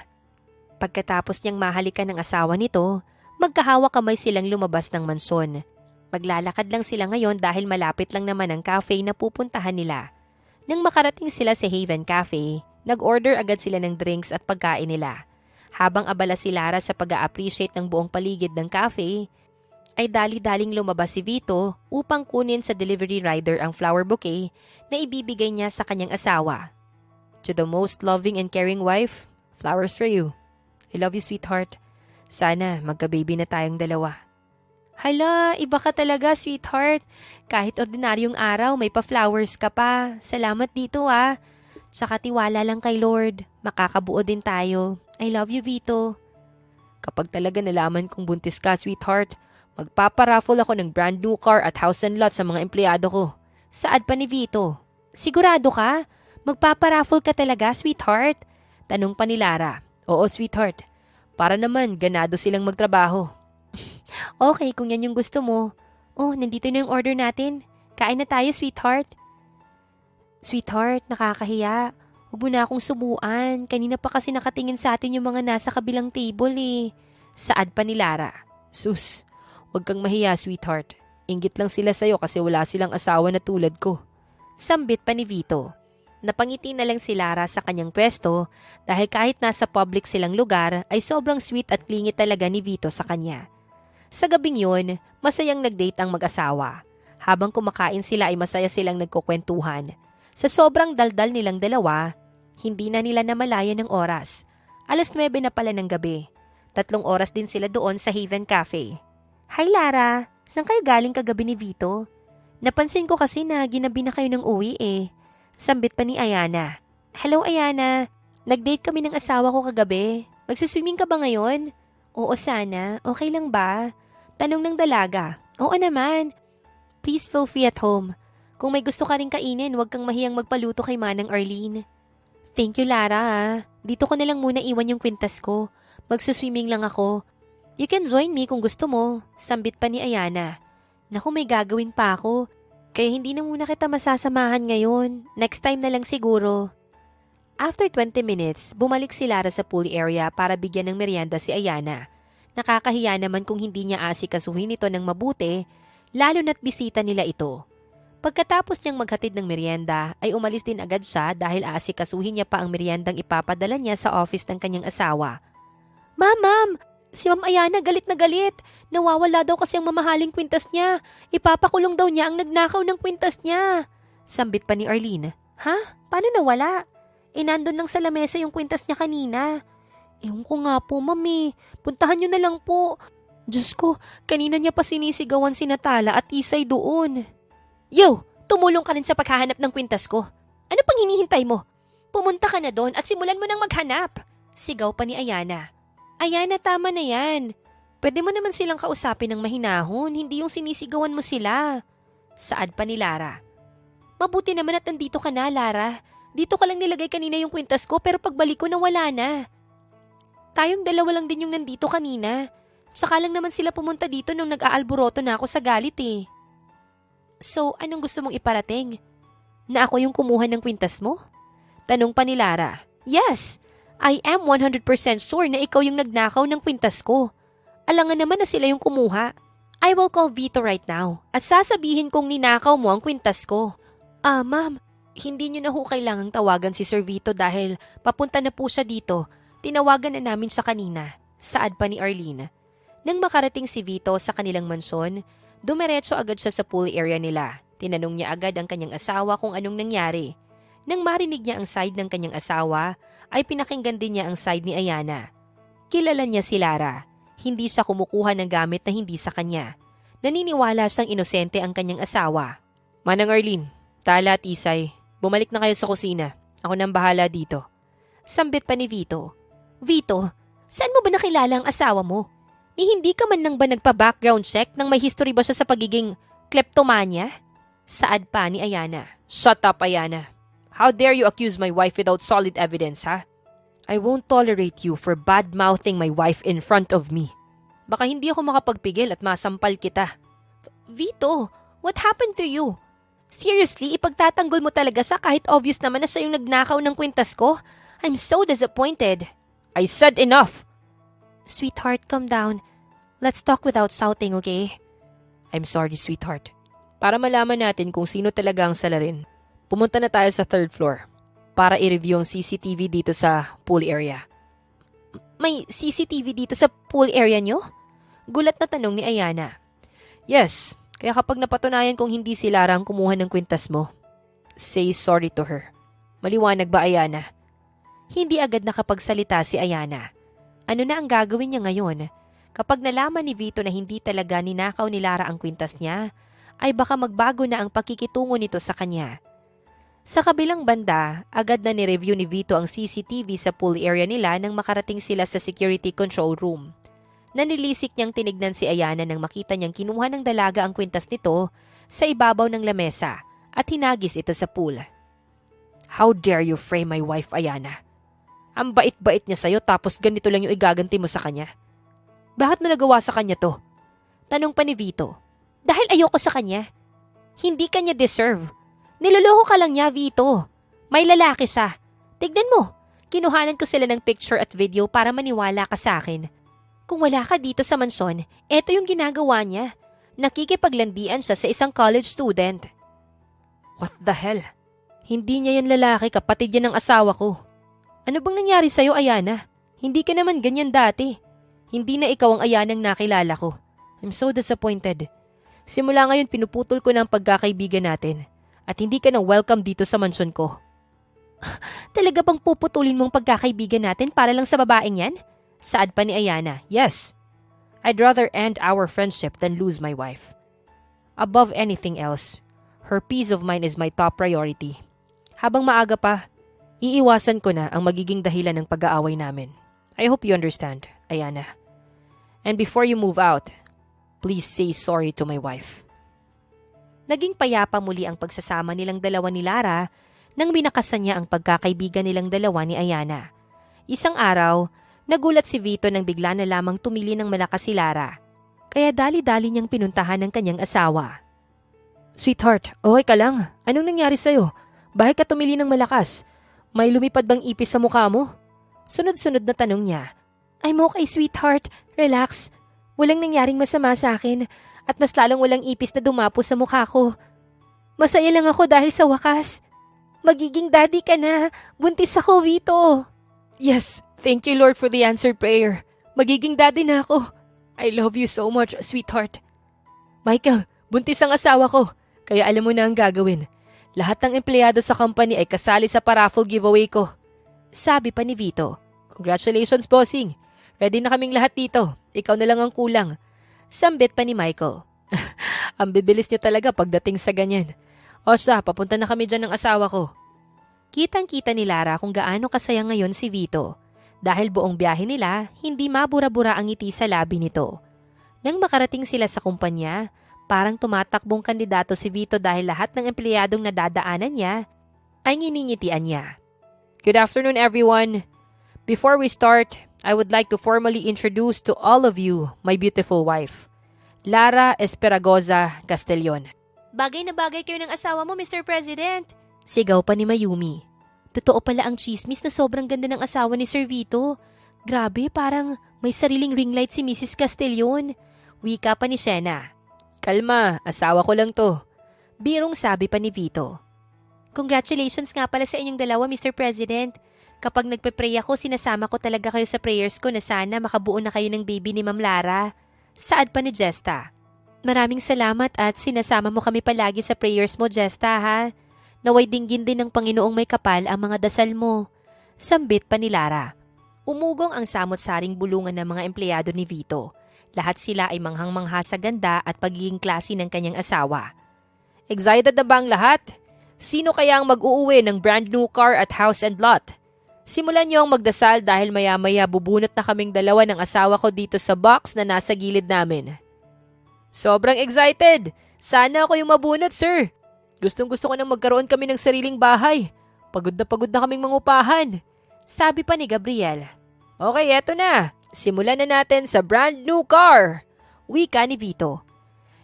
Pagkatapos niyang mahalikan ng asawa nito, magkahawa kamay silang lumabas ng mansyon. Maglalakad lang sila ngayon dahil malapit lang naman ang cafe na pupuntahan nila. Nang makarating sila sa Haven Cafe, nag-order agad sila ng drinks at pagkain nila. Habang abala si Lara sa pag-a-appreciate ng buong paligid ng cafe, ay dali-daling lumabas si Vito upang kunin sa delivery rider ang flower bouquet na ibibigay niya sa kanyang asawa. To the most loving and caring wife, flowers for you. I love you, sweetheart. Sana magka-baby na tayong dalawa. Hala, iba ka talaga, sweetheart. Kahit ordinaryong araw, may pa-flowers ka pa. Salamat dito ah. Tsaka tiwala lang kay Lord. Makakabuo din tayo. I love you, Vito. Kapag talaga nalaman kong buntis ka, sweetheart, magpaparaffle ako ng brand new car at house and lot sa mga empleyado ko. Saad pa ni Vito. Sigurado ka? Magpaparaffle ka talaga, sweetheart? Tanong pa ni Lara. Oo, sweetheart. Para naman, ganado silang magtrabaho. Okay, kung yan yung gusto mo. Oh, nandito na yung order natin. Kain na tayo, sweetheart. Sweetheart, nakakahiya. Huwag mo na akong subuan. Kanina pa kasi nakatingin sa atin yung mga nasa kabilang table eh. Saad pa ni Lara. Sus, huwag kang mahiya, sweetheart. Inggit lang sila sa'yo kasi wala silang asawa na tulad ko. Sambit pa ni Vito. Napangiti na lang si Lara sa kanyang pwesto dahil kahit nasa public silang lugar ay sobrang sweet at clingy talaga ni Vito sa kanya. Sa gabing yun, masayang nag-date ang mag-asawa. Habang kumakain sila ay masaya silang nagkukwentuhan. Sa sobrang daldal nilang dalawa, hindi na nila namalayan ng oras. 9:00 na pala ng gabi. 3 oras din sila doon sa Haven Cafe. Hi Lara, saan kayo galing kagabi ni Vito? Napansin ko kasi na ginabi na kayo ng uwi eh. Sambit pa ni Ayana. Hello Ayana, nag-date kami ng asawa ko kagabi. Magsiswimming ka ba ngayon? Oo sana, okay lang ba? Tanong ng dalaga. Oo naman. Please feel free at home. Kung may gusto ka rin kainin, huwag kang mahiyang magpaluto kay Manang Arlene. Thank you Lara ha. Dito ko na lang muna iwan yung kwintas ko. Magsuswimming lang ako. You can join me kung gusto mo. Sambit pa ni Ayana. Naku, may gagawin pa ako. Kaya hindi na muna kita masasamahan ngayon. Next time na lang siguro. After 20 minutes, bumalik si Lara sa pool area para bigyan ng merienda si Ayana. Nakakahiya naman kung hindi niya asikasuhin ito ng mabuti, lalo na't bisita nila ito. Pagkatapos niyang maghatid ng merienda, ay umalis din agad siya dahil asikasuhin niya pa ang meriendang ipapadala niya sa office ng kanyang asawa. Ma'am! Si Ma'am Ayana galit na galit. Nawawala daw kasi ang mamahaling kwintas niya. Ipapakulong daw niya ang nagnakaw ng kwintas niya. Sambit pa ni Arlene. Ha? Paano nawala? Nandun lang sa lamesa yung kwintas niya kanina. Ewan ko nga po, mami. Puntahan niyo na lang po. Diyos ko, kanina niya pa sinisigawan si Natala at Isay doon. Yo, tumulong ka rin sa paghahanap ng kwintas ko. Ano pang hinihintay mo? Pumunta ka na doon at simulan mo nang maghanap. Sigaw pa ni Ayana. Ayana, tama na yan. Pwede mo naman silang kausapin ng mahinahon, hindi yung sinisigawan mo sila. Saad pa ni Lara. Mabuti naman at nandito ka na, Lara. Dito ka lang nilagay kanina yung kwintas ko pero pagbalik ko nawala na. Tayong dalawa lang din yung nandito kanina. Tsaka lang naman sila pumunta dito nung nag-aalburoto na ako sa galit eh. So, anong gusto mong iparating? Na ako yung kumuha ng kwintas mo? Tanong pa ni Lara. Yes, I am 100% sure na ikaw yung nagnakaw ng kwintas ko. Alangan naman na sila yung kumuha. I will call Vito right now at sasabihin kong ninakaw mo ang kwintas ko. Ma'am, hindi nyo na ho kailangang tawagan si Sir Vito dahil papunta na po siya dito. Tinawagan na namin siya kanina. Saad pa ni Arlene. Nang makarating si Vito sa kanilang mansyon, dumiretso agad siya sa pool area nila. Tinanong niya agad ang kanyang asawa kung anong nangyari. Nang marinig niya ang side ng kanyang asawa, ay pinakinggan din niya ang side ni Ayana. Kilala niya si Lara. Hindi siya kumukuha ng gamit na hindi sa kanya. Naniniwala siyang inosente ang kanyang asawa. Manang Arlene, Tala at Isay, bumalik na kayo sa kusina. Ako nang bahala dito. Sambit pa ni Vito. Vito, saan mo ba nakilala ang asawa mo? Ni hindi ka man lang ba nagpa-background check nang may history ba siya sa pagiging kleptomania? Saad pa ni Ayana. Shut up, Ayana. How dare you accuse my wife without solid evidence, ha? I won't tolerate you for bad-mouthing my wife in front of me. Baka hindi ako makapagpigil at masampal kita. Vito, what happened to you? Seriously, ipagtatanggol mo talaga siya kahit obvious naman na siya yung nagnakaw ng kwintas ko? I'm so disappointed. I said enough! Sweetheart, calm down. Let's talk without shouting, okay? I'm sorry, sweetheart. Para malaman natin kung sino talaga ang salarin, pumunta na tayo sa 3rd floor para i-review ang CCTV dito sa pool area. May CCTV dito sa pool area nyo? Gulat na tanong ni Ayana. Yes, kaya kapag napatunayan kong hindi si Lara ang kumuha ng kwintas mo, say sorry to her. Maliwanag ba, Ayana? Hindi agad nakapagsalita si Ayana. Ano na ang gagawin niya ngayon? Kapag nalaman ni Vito na hindi talaga ninakaw ni Lara ang kwintas niya, ay baka magbago na ang pakikitungo nito sa kanya. Sa kabilang banda, agad na ni-review ni Vito ang CCTV sa pool area nila nang makarating sila sa security control room. Nanilisik niyang tinignan si Ayana nang makita niyang kinuha ng dalaga ang kwintas nito sa ibabaw ng lamesa at hinagis ito sa pool. How dare you frame my wife, Ayana? Ang bait-bait niya sa'yo tapos ganito lang yung igaganti mo sa kanya. Bakit mo nagawa sa kanya to? Tanong pa ni Vito. Dahil ayoko sa kanya. Hindi kanya deserve. Niloloko ka lang niya, Vito. May lalaki siya. Tignan mo, kinuhanan ko sila ng picture at video para maniwala ka sa akin. Kung wala ka dito sa mansyon, eto yung ginagawa niya. Nakikipaglandian siya sa isang college student. What the hell? Hindi niya yan lalaki, kapatid yan ng asawa ko. Ano bang nangyari sa'yo, Ayana? Hindi ka naman ganyan dati. Hindi na ikaw ang Ayanang nakilala ko. I'm so disappointed. Simula ngayon pinuputol ko na ang pagkakaibigan natin. At hindi ka na welcome dito sa mansyon ko. Talaga bang puputulin mong pagkakaibigan natin para lang sa babaeng yan? Saad pa ni Ayana. Yes. I'd rather end our friendship than lose my wife. Above anything else, her peace of mind is my top priority. Habang maaga pa, iiwasan ko na ang magiging dahilan ng pag-aaway namin. I hope you understand, Ayana. And before you move out, please say sorry to my wife. Naging payapa muli ang pagsasama nilang dalawa ni Lara nang binakasan niya ang pagkakaibigan nilang dalawa ni Ayana. Isang araw, nagulat si Vito nang bigla na lamang tumili ng malakas si Lara. Kaya dali-dali niyang pinuntahan ng kanyang asawa. Sweetheart, okay ka lang? Anong nangyari sa'yo? Bakit ka tumili ng malakas? May lumipad bang ipis sa mukha mo? Sunod-sunod na tanong niya. I'm okay, sweetheart. Relax. Walang nangyaring masama sa akin at mas lalong walang ipis na dumapo sa mukha ko. Masaya lang ako dahil sa wakas. Magiging daddy ka na. Buntis ako, Vito. Yes, thank you Lord for the answered prayer. Magiging daddy na ako. I love you so much, sweetheart. Michael, buntis ang asawa ko. Kaya alam mo na ang gagawin. Lahat ng empleyado sa company ay kasali sa paraffle giveaway ko. Sabi pa ni Vito. Congratulations, bossing. Ready na kaming lahat dito. Ikaw na lang ang kulang. Sambit pa ni Michael. Ang bibilis niyo talaga pagdating sa ganyan. O siya, papunta na kami dyan ng asawa ko. Kitang-kita ni Lara kung gaano kasaya ngayon si Vito. Dahil buong biyahe nila, hindi mabura-bura ang ngiti sa labi nito. Nang makarating sila sa kumpanya, parang tumatakbong kandidato si Vito dahil lahat ng empleyadong nadadaanan niya ay nginingitian niya. Good afternoon, everyone. Before we start, I would like to formally introduce to all of you my beautiful wife, Lara Esperagoza Castellon. Bagay na bagay kayo ng asawa mo, Mr. President. Sigaw pa ni Mayumi. Totoo pala ang chismis na sobrang ganda ng asawa ni Sir Vito. Grabe, parang may sariling ring light si Mrs. Castellon. Wika pa ni Shena. Kalma, asawa ko lang to. Birong sabi pa ni Vito. Congratulations nga pala sa inyong dalawa, Mr. President. Kapag nagpe-pray ako, sinasama ko talaga kayo sa prayers ko na sana makabuo na kayo ng baby ni Ma'am Lara. Saad pa ni Jesta. Maraming salamat at sinasama mo kami palagi sa prayers mo, Jesta, ha? Naway dinggin din ng Panginoong may kapal ang mga dasal mo. Sambit pa ni Lara. Umugong ang samot-saring bulungan ng mga empleyado ni Vito. Lahat sila ay manghang-mangha sa ganda at pagiging klase ng kanyang asawa. Excited na ba ang lahat? Sino kaya ang mag-uuwi ng brand new car at house and lot? Simulan niyo ang magdasal dahil maya-maya bubunot na kaming dalawa ng asawa ko dito sa box na nasa gilid namin. Sobrang excited! Sana ako yung mabunot, sir. Gustong-gusto ko nang magkaroon kami ng sariling bahay. Pagod na kaming mangupahan. Sabi pa ni Gabriel. Okay, eto na. Simulan na natin sa brand new car. Wika ni Vito.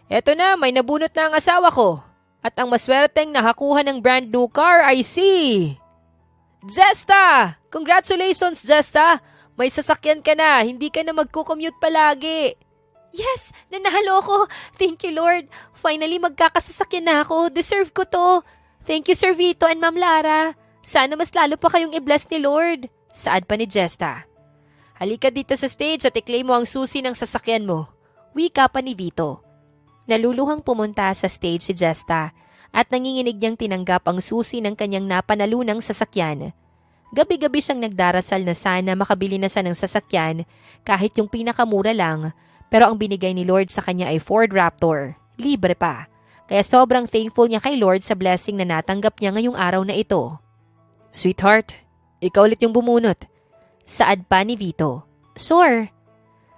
Eto na, may nabunot na ang asawa ko. At ang maswerteng nakakuha ng brand new car ay si... Jesta! Congratulations, Jesta! May sasakyan ka na, hindi ka na magko-commute palagi. Yes! Nanalo ko! Thank you, Lord! Finally, magkakasasakyan na ako. Deserve ko to. Thank you, Sir Vito and Ma'am Lara. Sana mas lalo pa kayong i-bless ni Lord. Saad pa ni Jesta. Halika dito sa stage at i-claim mo ang susi ng sasakyan mo. Wika pa ni Vito. Naluluhang pumunta sa stage si Jesta at nanginginig niyang tinanggap ang susi ng kanyang napanalunang sasakyan. Gabi-gabi siyang nagdarasal na sana makabili na siya ng sasakyan kahit yung pinakamura lang, pero ang binigay ni Lord sa kanya ay Ford Raptor. Libre pa. Kaya sobrang thankful niya kay Lord sa blessing na natanggap niya ngayong araw na ito. Sweetheart, ikaw ulit yung bumunot. Saad pa ni Vito. Sure.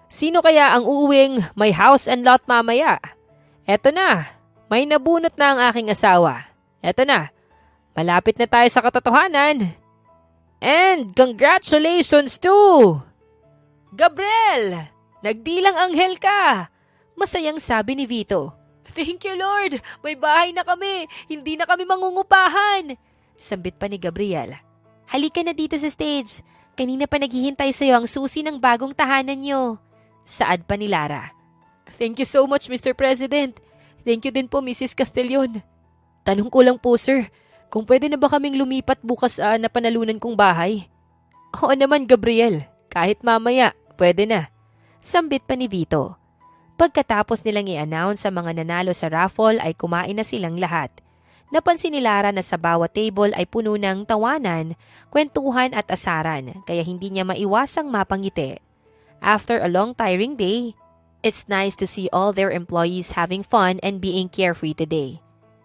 Sino kaya ang uuwing may house and lot mamaya? Eto na, may nabunot na ang aking asawa. Eto na, malapit na tayo sa katotohanan. And congratulations to Gabriel! Nagdilang anghel ka! Masayang sabi ni Vito. Thank you, Lord! May bahay na kami! Hindi na kami mangungupahan! Sambit pa ni Gabriel. Halika na dito sa stage. Kanina pa naghihintay sa'yo ang susi ng bagong tahanan niyo. Saad pa ni Lara. Thank you so much, Mr. President. Thank you din po, Mrs. Castellon. Tanong ko lang po, sir, kung pwede na ba kaming lumipat bukas na panalunan kong bahay? Oo naman, Gabriel. Kahit mamaya, pwede na. Sambit pa ni Vito. Pagkatapos nilang i-announce sa mga nanalo sa raffle ay kumain na silang lahat. Napansin ni Lara na sa bawat table ay puno ng tawanan, kwentuhan at asaran kaya hindi niya maiwasang mapangiti. After a long tiring day, it's nice to see all their employees having fun and being carefree today.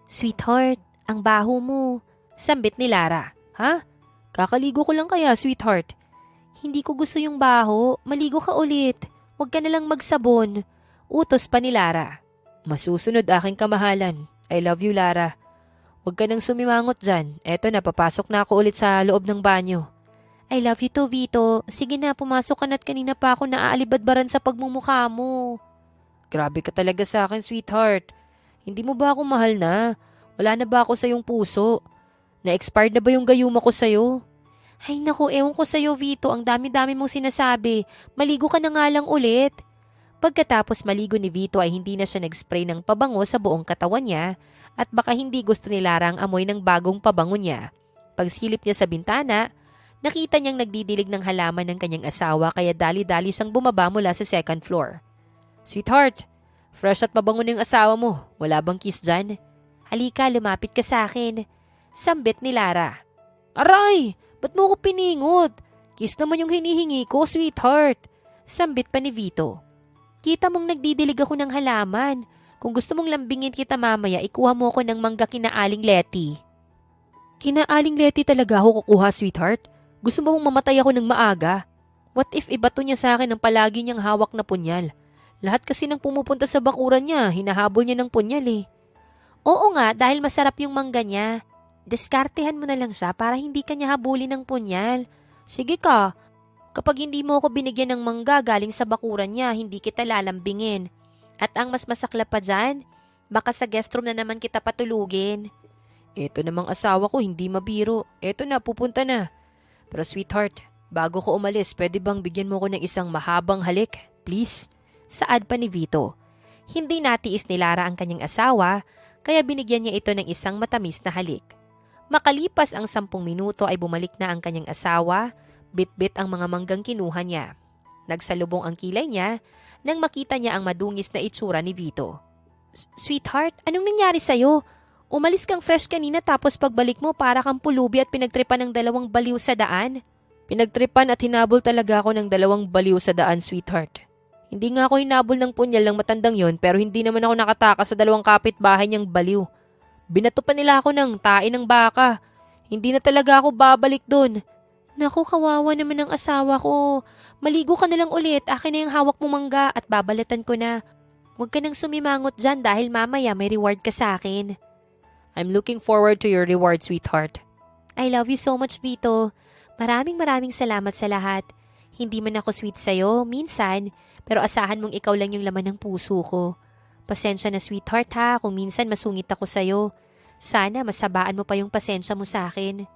Sweetheart, ang baho mo. Sambit ni Lara. Ha? Kakaligo ko lang kaya, sweetheart. Hindi ko gusto yung baho. Maligo ka ulit. Huwag ka nalang magsabon. Utos pa ni Lara. Masusunod aking kamahalan. I love you, Lara. Huwag ka nang sumimangot dyan. Eto na, papasok na ako ulit sa loob ng banyo. I love you too, Vito. Sige na, pumasok ka na't kanina pa ako naaalibadbaran sa pagmumukha mo. Grabe ka talaga sa akin, sweetheart. Hindi mo ba ako mahal na? Wala na ba ako sa iyong puso? Na-expired na ba yung gayuma ko sa'yo? Ay naku, ewan ko sa'yo, Vito. Ang dami-dami mong sinasabi. Maligo ka na nga lang ulit. Pagkatapos maligo ni Vito ay hindi na siya nag-spray ng pabango sa buong katawan niya at baka hindi gusto ni Lara ang amoy ng bagong pabango niya. Pagsilip niya sa bintana, nakita niyang nagdidilig ng halaman ng kanyang asawa kaya dali-dali siyang bumaba mula sa second floor. Sweetheart, fresh at mabango ng asawa mo. Wala bang kiss dyan? Halika, lumapit ka sa akin. Sambit ni Lara. Aray! Ba't mo ko piningot? Kiss naman yung hinihingi ko, sweetheart. Sambit pa ni Vito. Kita mong nagdidilig ako ng halaman. Kung gusto mong lambingin kita mamaya, ikuha mo ko ng mangga kina Aling Letty. Kina Aling Letty talaga ako kukuha, sweetheart? Gusto mo mong mamatay ako ng maaga? What if ibato niya sa akin ang palagi niyang hawak na punyal? Lahat kasi nang pumupunta sa bakuran niya, hinahabol niya ng punyal eh. Oo nga, dahil masarap yung mangga niya. Diskartehan mo na lang siya para hindi ka niya habulin ng punyal. Sige ka, kapag hindi mo ako binigyan ng mangga galing sa bakuran niya, hindi kita lalambingin. At ang mas masakla pa dyan, baka sa guest room na naman kita patulugin. Eto namang asawa ko, hindi mabiro. Eto na, pupunta na. Pero sweetheart, bago ko umalis, pwede bang bigyan mo ko ng isang mahabang halik? Please? Saad pa ni Vito. Hindi natiis ni Lara ang kanyang asawa, kaya binigyan niya ito ng isang matamis na halik. Makalipas ang 10 minuto ay bumalik na ang kanyang asawa, bit-bit ang mga manggang kinuha niya. Nagsalubong ang kilay niya nang makita niya ang madungis na itsura ni Vito. Sweetheart, anong nangyari sa'yo? Umalis kang fresh kanina tapos pagbalik mo para kang pulubi at pinagtripan ng 2 baliw sa daan? Pinagtripan at hinabol talaga ako ng 2 baliw sa daan, sweetheart. Hindi nga ako hinabol ng punyal ng matandang yon pero hindi naman ako nakatakas sa 2 kapitbahay niyang baliw. Binato pa nila ako ng tae ng baka. Hindi na talaga ako babalik doon. Naku, kawawa naman ang asawa ko. Maligo ka na lang ulit. Akin na yung hawak mong mangga at babalatan ko na. Huwag ka nang sumimangot dyan dahil mamaya may reward ka sa akin. I'm looking forward to your reward, sweetheart. I love you so much, Vito. Maraming salamat sa lahat. Hindi man ako sweet sa'yo, minsan, pero asahan mong ikaw lang yung laman ng puso ko. Pasensya na, sweetheart, ha, kung minsan masungit ako sa'yo. Sana masabaan mo pa yung pasensya mo sa akin.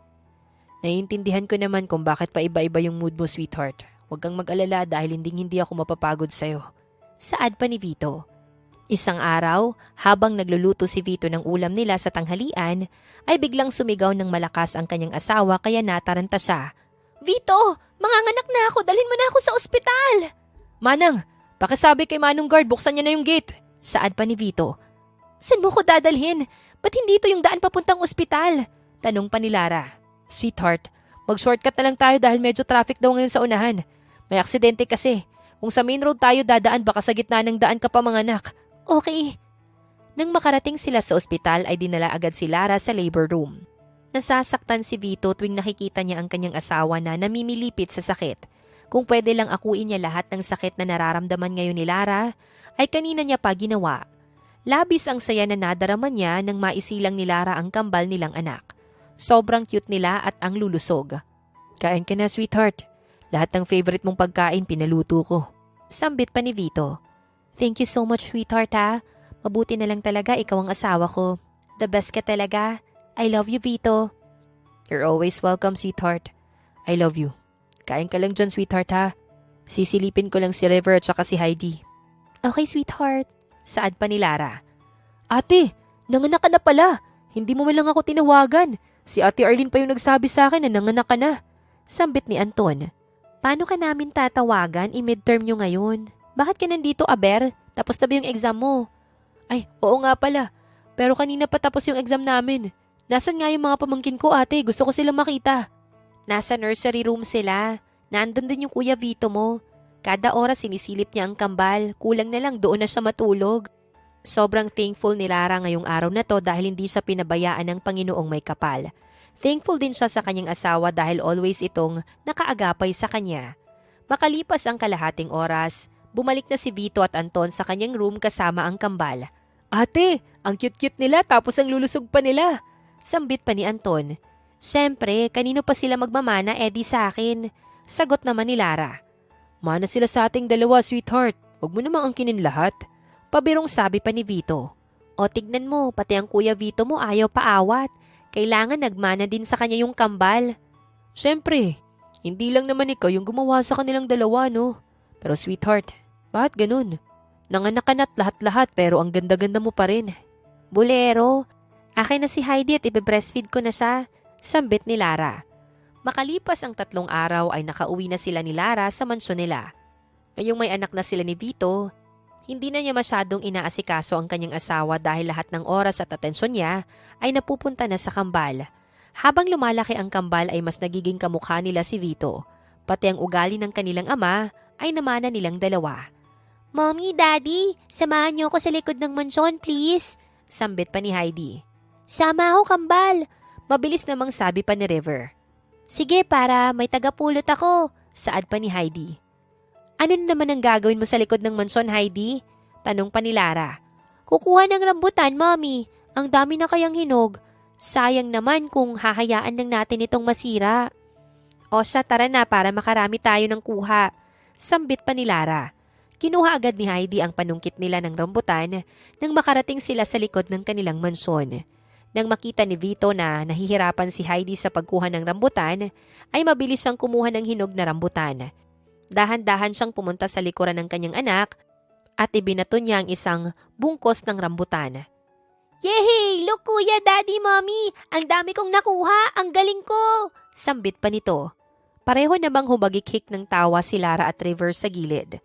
Naiintindihan ko naman kung bakit pa iba-iba yung mood mo, sweetheart. Huwag kang mag-alala dahil hindi ako mapapagod sa'yo. Saad pa ni Vito. Isang araw, habang nagluluto si Vito ng ulam nila sa tanghalian, ay biglang sumigaw ng malakas ang kanyang asawa kaya nataranta siya. Vito! Manganganak na ako! Dalhin mo na ako sa ospital! Manang! Pakisabi kay Manong Guard, buksan niya na yung gate! Saad pa ni Vito. Saan mo ko dadalhin? Ba't hindi ito yung daan papuntang ospital? Tanong pa ni Lara. Sweetheart, mag-shortcut na lang tayo dahil medyo traffic daw ngayon sa unahan. May aksidente kasi. Kung sa main road tayo dadaan, baka sa gitna ng daan ka pa manganak. Okay. Nang makarating sila sa ospital ay dinala agad si Lara sa labor room. Nasasaktan si Vito tuwing nakikita niya ang kanyang asawa na namimilipit sa sakit. Kung pwede lang akuin niya lahat ng sakit na nararamdaman ngayon ni Lara, ay kanina niya pa ginawa. Labis ang saya na nadarama niya nang maisilang ni Lara ang kambal nilang anak. Sobrang cute nila at ang lulusog. Kain ka na, sweetheart. Lahat ng favorite mong pagkain pinaluto ko. Sambit pa ni Vito. Thank you so much, sweetheart, ha. Mabuti na lang talaga ikaw ang asawa ko. The best ka talaga. I love you, Vito. You're always welcome, sweetheart. I love you. Kain ka lang dyan, sweetheart, ha. Sisilipin ko lang si River at saka si Heidi. Okay, sweetheart. Saad pa ni Lara. Ate, nanganak ka na pala. Hindi mo man lang ako tinawagan. Si Ate Arlene pa yung nagsabi sa akin na nanganak ka na. Sambit ni Anton. Paano ka namin tatawagan? I-midterm nyo ngayon. Bakit ka nandito, Aber? Tapos na ba yung exam mo? Ay, oo nga pala. Pero kanina pa tapos yung exam namin. Nasaan nga yung mga pamangkin ko, ate? Gusto ko silang makita. Nasa nursery room sila. Nandun din yung Kuya Vito mo. Kada oras sinisilip niya ang kambal. Kulang na lang doon na siya matulog. Sobrang thankful ni Lara ngayong araw na to dahil hindi siya pinabayaan ng Panginoong may kapal. Thankful din siya sa kanyang asawa dahil always itong nakaagapay sa kanya. Makalipas ang kalahating oras, bumalik na si Vito at Anton sa kanyang room kasama ang kambal. Ate, ang cute-cute nila tapos ang lulusog pa nila. Sambit pa ni Anton. Siyempre, kanino pa sila magmamana edi sa akin? Sagot naman ni Lara. Mana sila sa ating dalawa, sweetheart. Huwag mo namang angkinin lahat. Pabirong sabi pa ni Vito. O tignan mo, pati ang Kuya Vito mo ayaw paawat. Kailangan nagmana din sa kanya yung kambal. Siyempre, hindi lang naman ikaw yung gumawa sa kanilang dalawa, no? Pero sweetheart, bakit ganun? Nanganak ka na't lahat-lahat pero ang ganda-ganda mo pa rin. Bolero, akin na si Heidi at ibe-breastfeed ko na siya. Sambit ni Lara. Makalipas ang 3 araw ay nakauwi na sila ni Lara sa mansyon nila. Ngayong may anak na sila ni Vito, hindi na niya masyadong inaasikaso ang kanyang asawa dahil lahat ng oras at atensyon niya ay napupunta na sa kambal. Habang lumalaki ang kambal ay mas nagiging kamukha nila si Vito. Pati ang ugali ng kanilang ama ay namana nilang dalawa. Mommy, Daddy, samahan niyo ako sa likod ng mansyon, please. Sambit pa ni Heidi. Sama ako, kambal. Mabilis namang sabi pa ni River. Sige, para may tagapulot ako. Saad pa ni Heidi. Ano naman ang gagawin mo sa likod ng mansyon, Heidi? Tanong pa ni Lara. Kukuha ng rambutan, Mommy. Ang dami na kayang hinog. Sayang naman kung hahayaan lang natin itong masira. O siya, tara na para makarami tayo ng kuha. Sambit pa ni Lara. Kinuha agad ni Heidi ang panungkit nila ng rambutan nang makarating sila sa likod ng kanilang mansyon. Nang makita ni Vito na nahihirapan si Heidi sa pagkuha ng rambutan, ay mabilis siyang kumuha ng hinog na rambutan. Dahan-dahan siyang pumunta sa likuran ng kanyang anak at ibinato niya ang isang bungkos ng rambutan. Yehey! Look, Kuya, Daddy, Mommy! Ang dami kong nakuha! Ang galing ko! Sambit pa nito. Pareho namang humagik-hik ng tawa si Lara at River sa gilid.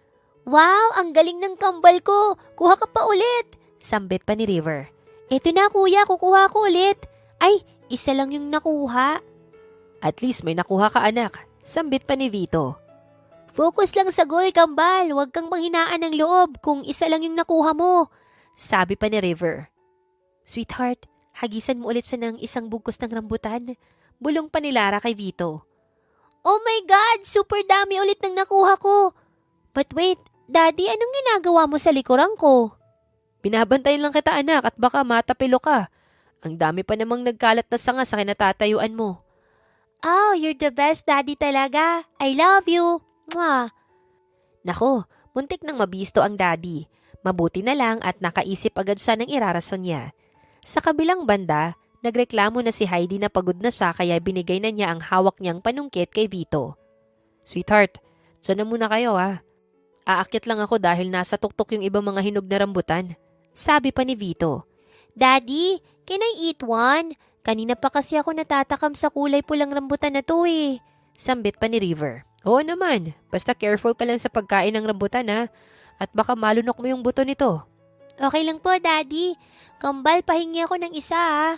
Wow! Ang galing ng kambal ko! Kuha ka pa ulit! Sambit pa ni River. Eto na, Kuya, kukuha ko ulit. Ay, isa lang yung nakuha. At least may nakuha ka, anak. Sambit pa ni Vito. Focus lang sa goal, kambal. Huwag kang manghinaan ng loob kung isa lang yung nakuha mo. Sabi pa ni River. Sweetheart, hagisan mo ulit siya ng isang bugkos ng rambutan. Bulong pa ni Lara kay Vito. Oh my God! Super dami ulit ng nakuha ko! But wait, Daddy, anong ginagawa mo sa likuran ko? Binabantayan lang kita anak at baka matapilo ka. Ang dami pa namang nagkalat na sanga sa kinatatayuan mo. Oh, you're the best Daddy talaga. I love you. Mwah. Nako, muntik nang mabisto ang daddy. Mabuti na lang at nakaisip agad siya ng irarason niya. Sa kabilang banda, nagreklamo na si Heidi na pagod na siya kaya binigay na niya ang hawak niyang panungkit kay Vito. Sweetheart, dyan na muna kayo ha. Aakyat lang ako dahil nasa tuktok yung ibang mga hinog na rambutan. Sabi pa ni Vito. Daddy, can I eat one? Kanina pa kasi ako natatakam sa kulay pulang rambutan na to eh. Sambit pa ni River. Oo naman, basta careful ka lang sa pagkain ng rambutan ha. At baka malunok mo yung buto nito. Okay lang po, Daddy. Kambal, pahingi ako ng isa ah.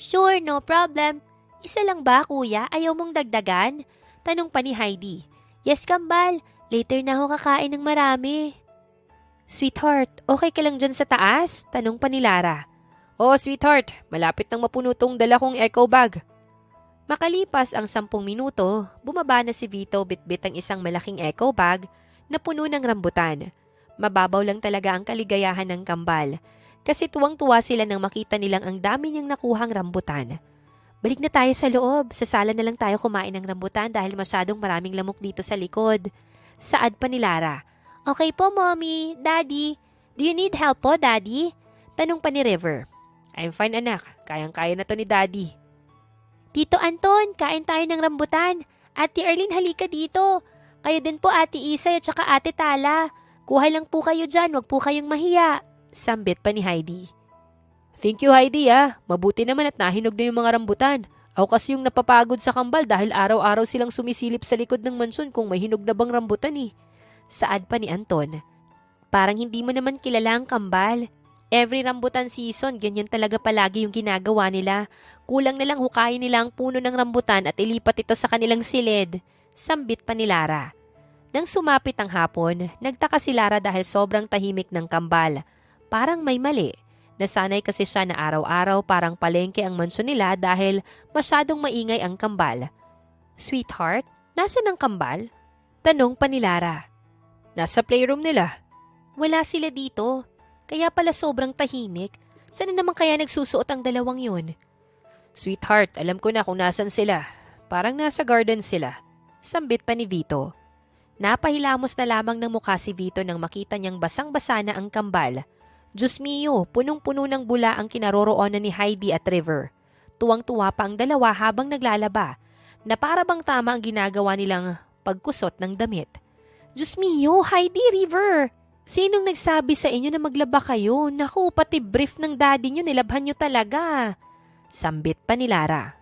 Sure, no problem. Isa lang ba, kuya? Ayaw mong dagdagan? Tanong pa ni Heidi. Yes, Kambal. Later na ako kakain ng marami. Sweetheart, okay ka lang dyan sa taas? Tanong pa ni Lara. Oh, sweetheart, malapit nang mapuno tong dala kong eco bag. Makalipas ang 10 minuto, bumaba na si Vito bitbit ang isang malaking eco bag na puno ng rambutan. Mababaw lang talaga ang kaligayahan ng Kambal kasi tuwang-tuwa sila nang makita nilang ang dami niyang nakuhang rambutan. Balik na tayo sa loob, sa sala na lang tayo kumain ng rambutan dahil masyadong maraming lamok dito sa likod. Saad pa ni Lara. Okay po, Mommy. Daddy. Do you need help po, Daddy? Tanong pa ni River. I'm fine anak, kayang-kaya na to ni Daddy. Tito Anton, kain tayo ng rambutan. Ate Erlyn, halika dito. Kayo din po, Ate Isay at saka Ate Tala. Kuha lang po kayo dyan, wag po kayong mahiya. Sambit pa ni Heidi. Thank you Heidi ah, mabuti naman at nahinog na yung mga rambutan. Ako kasi yung napapagod sa Kambal dahil araw-araw silang sumisilip sa likod ng mansyon kung may hinog na bang rambutan eh. Saad pa ni Anton. Parang hindi mo naman kilala ang Kambal. Every rambutan season, ganyan talaga palagi yung ginagawa nila. Kulang na lang hukayin nila ang puno ng rambutan at ilipat ito sa kanilang silid. Sambit pa ni Lara. Nang sumapit ang hapon, nagtaka si Lara dahil sobrang tahimik ng Kambal. Parang may mali. Nasanay kasi siya na araw-araw parang palengke ang mansyon nila dahil masyadong maingay ang Kambal. Sweetheart, nasan ang Kambal? Tanong pa ni Lara. Nasa playroom nila. Wala sila dito. Kaya pala sobrang tahimik. Saan naman kaya nagsusuot ang dalawang yun? Sweetheart, alam ko na kung nasan sila. Parang nasa garden sila. Sambit pa ni Vito. Napahilamos na lamang ng mukha si Vito nang makita niyang basang-basa na ang Kambal. Diyos mio, punong-puno ng bula ang kinaroroonan ni Heidi at River. Tuwang-tuwa pa ang dalawa habang naglalaba, na para bang tama ang ginagawa nilang pagkusot ng damit. Diyos mio, Heidi, River! Sinong nagsabi sa inyo na maglaba kayo? Naku, pati brief ng daddy nyo, nilabhan nyo talaga. Sambit pa ni Lara.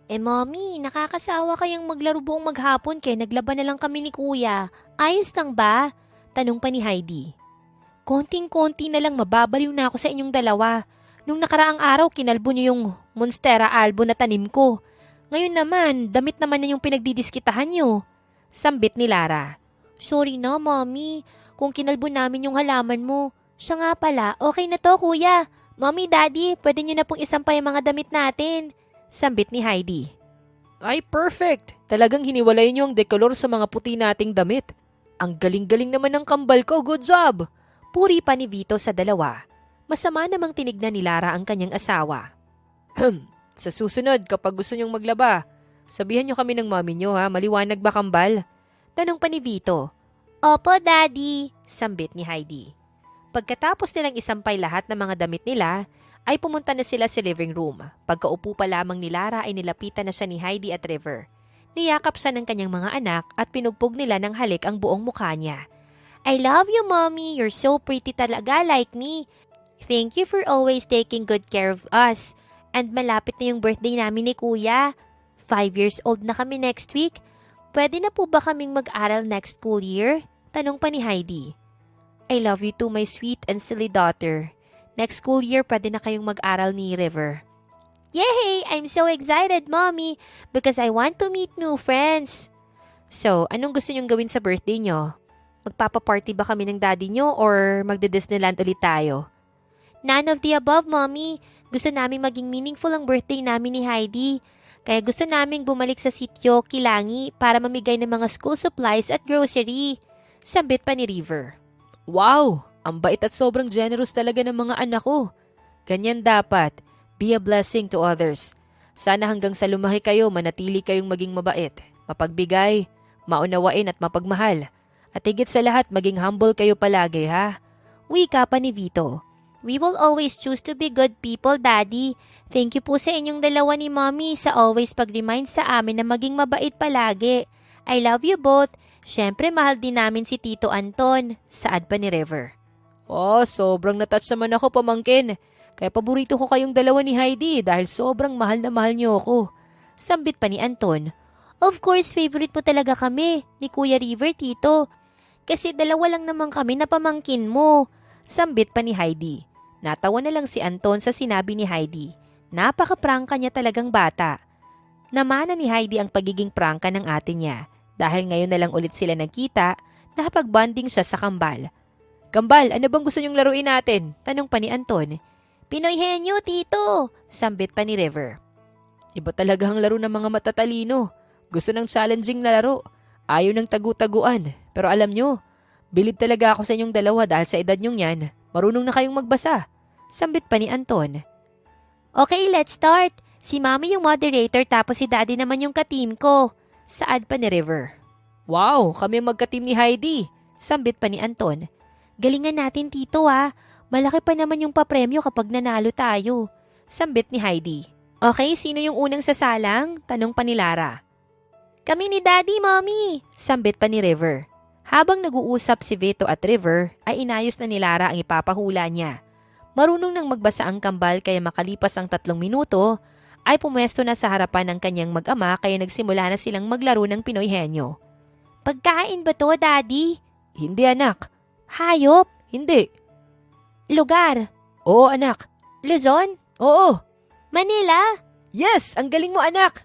Mommy, nakakasawa kayang maglaro buong maghapon kaya naglaba na lang kami ni Kuya. Ayos lang ba? Tanong pa ni Heidi. Konting-konti na lang mababaliw na ako sa inyong dalawa. Nung nakaraang araw, kinalbo niyo yung Monstera albo na tanim ko. Ngayon naman, damit naman na yung pinagdidiskitahan niyo. Sambit ni Lara. Sorry na, Mommy. Kung kinalbo namin yung halaman mo. Siya nga pala, okay na to, Kuya. Mommy, Daddy, pwede niyo na pong isampay ang mga damit natin. Sambit ni Heidi. Ay, perfect! Talagang hiniwalay niyo ang dekolor sa mga puti nating damit. Ang galing-galing naman ng Kambal ko, good job! Puri pa ni Vito sa dalawa. Masama namang tinignan ni Lara ang kanyang asawa. Sa susunod, kapag gusto niyong maglaba, sabihan niyo kami ng mami niyo ha, maliwanag ba Kambal? Tanong pa ni Vito. Opo, Daddy. Sambit ni Heidi. Pagkatapos nilang isampay lahat ng mga damit nila, ay pumunta na sila sa living room. Pagkaupo pa lamang ni Lara ay nilapitan na siya ni Heidi at River. Niyakap siya ng kanyang mga anak at pinugpog nila ng halik ang buong mukha niya. I love you, Mommy. You're so pretty talaga like me. Thank you for always taking good care of us. And malapit na yung birthday namin ni Kuya. 5 years old na kami next week. Pwede na po ba kaming mag-aral next school year? Tanong pa ni Heidi. I love you too, my sweet and silly daughter. Next school year, pwede na kayong mag-aral ni River. Yay! I'm so excited, Mommy, because I want to meet new friends. So, anong gusto nyong gawin sa birthday nyo? Magpapaparty ba kami ng daddy nyo or magde-Disneyland ulit tayo? None of the above, Mommy. Gusto namin maging meaningful ang birthday namin ni Heidi. Kaya gusto naming bumalik sa sitio Kilangi para mamigay ng mga school supplies at grocery. Sambit pa ni River. Wow! Ang bait at sobrang generous talaga ng mga anak ko. Ganyan dapat. Be a blessing to others. Sana hanggang sa lumaki kayo, manatili kayong maging mabait, mapagbigay, maunawain at mapagmahal. At higit sa lahat, maging humble kayo palagi, ha? Wika pa ni Vito. We will always choose to be good people, Daddy. Thank you po sa inyong dalawa ni Mommy sa always pag-remind sa amin na maging mabait palagi. I love you both. Siyempre, mahal din namin si Tito Anton. Saad pa ni River. Oh, sobrang natouch naman ako, pamangkin. Kaya paborito ko kayong dalawa ni Heidi dahil sobrang mahal na mahal niyo ako. Sambit pa ni Anton. Of course, favorite mo talaga kami, ni Kuya River, Tito. Kasi dalawa lang naman kami na pamangkin mo. Sambit pa ni Heidi. Natawa na lang si Anton sa sinabi ni Heidi. Napaka-prangka niya talagang bata. Namana ni Heidi ang pagiging prangka ng ate niya. Dahil ngayon na lang ulit sila nagkita, nakapag-bonding siya sa Kambal. Kambal, ano bang gusto niyong laruin natin? Tanong pa ni Anton. Pinoy henyo, Tito. Sambit pa ni River. Iba talaga ang laro ng mga matatalino. Gusto ng challenging na laro. Ayaw ng tagu-taguan. Pero alam nyo, bilib talaga ako sa inyong dalawa dahil sa edad nyong yan, marunong na kayong magbasa. Sambit pa ni Anton. Okay, let's start. Si Mami yung moderator tapos si Daddy naman yung ka-team ko. Saad pa ni River. Wow, kami magka-team ni Heidi. Sambit pa ni Anton. Galingan natin, Tito, ah. Malaki pa naman yung papremyo kapag nanalo tayo. Sambit ni Heidi. Okay, sino yung unang sasalang? Tanong pa ni Lara. Kami ni Daddy, Mommy. Sambit pa ni River. Habang nag-uusap si Vito at River, ay inayos na ni Lara ang ipapahula niya. Marunong nang magbasa ang Kambal kaya makalipas ang 3 minuto, ay pumwesto na sa harapan ng kanyang mag-ama kaya nagsimula na silang maglaro ng Pinoy henyo. Pagkain ba to, Daddy? Hindi, anak. Hayop? Hindi. Lugar? Oo, anak. Luzon? Oo. Manila? Yes, ang galing mo, anak.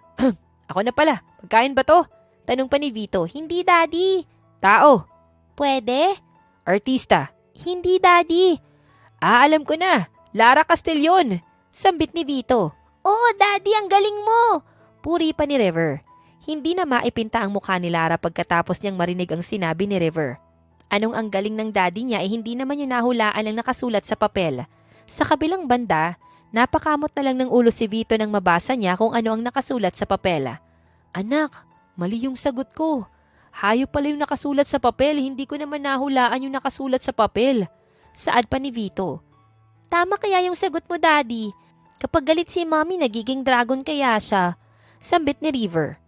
Ako na pala. Pagkain ba to? Tanong pa ni Vito. Hindi, Daddy. Tao. Pwede? Artista. Hindi, Daddy. Alam ko na. Lara Castillon. Sambit ni Vito. Oo, Daddy, ang galing mo. Puri pa ni River. Hindi na maipinta ang mukha ni Lara pagkatapos niyang marinig ang sinabi ni River. Anong ang galing ng daddy niya ay hindi naman niya nahulaan ang nakasulat sa papel. Sa kabilang banda, napakamot na lang ng ulo si Vito nang mabasa niya kung ano ang nakasulat sa papel. Anak, mali yung sagot ko. Hayop pala yung nakasulat sa papel, hindi ko naman nahulaan yung nakasulat sa papel. Saad pa ni Vito. Tama kaya yung sagot mo, Daddy? Kapag galit si Mommy, nagiging dragon kaya siya. Sambit ni River.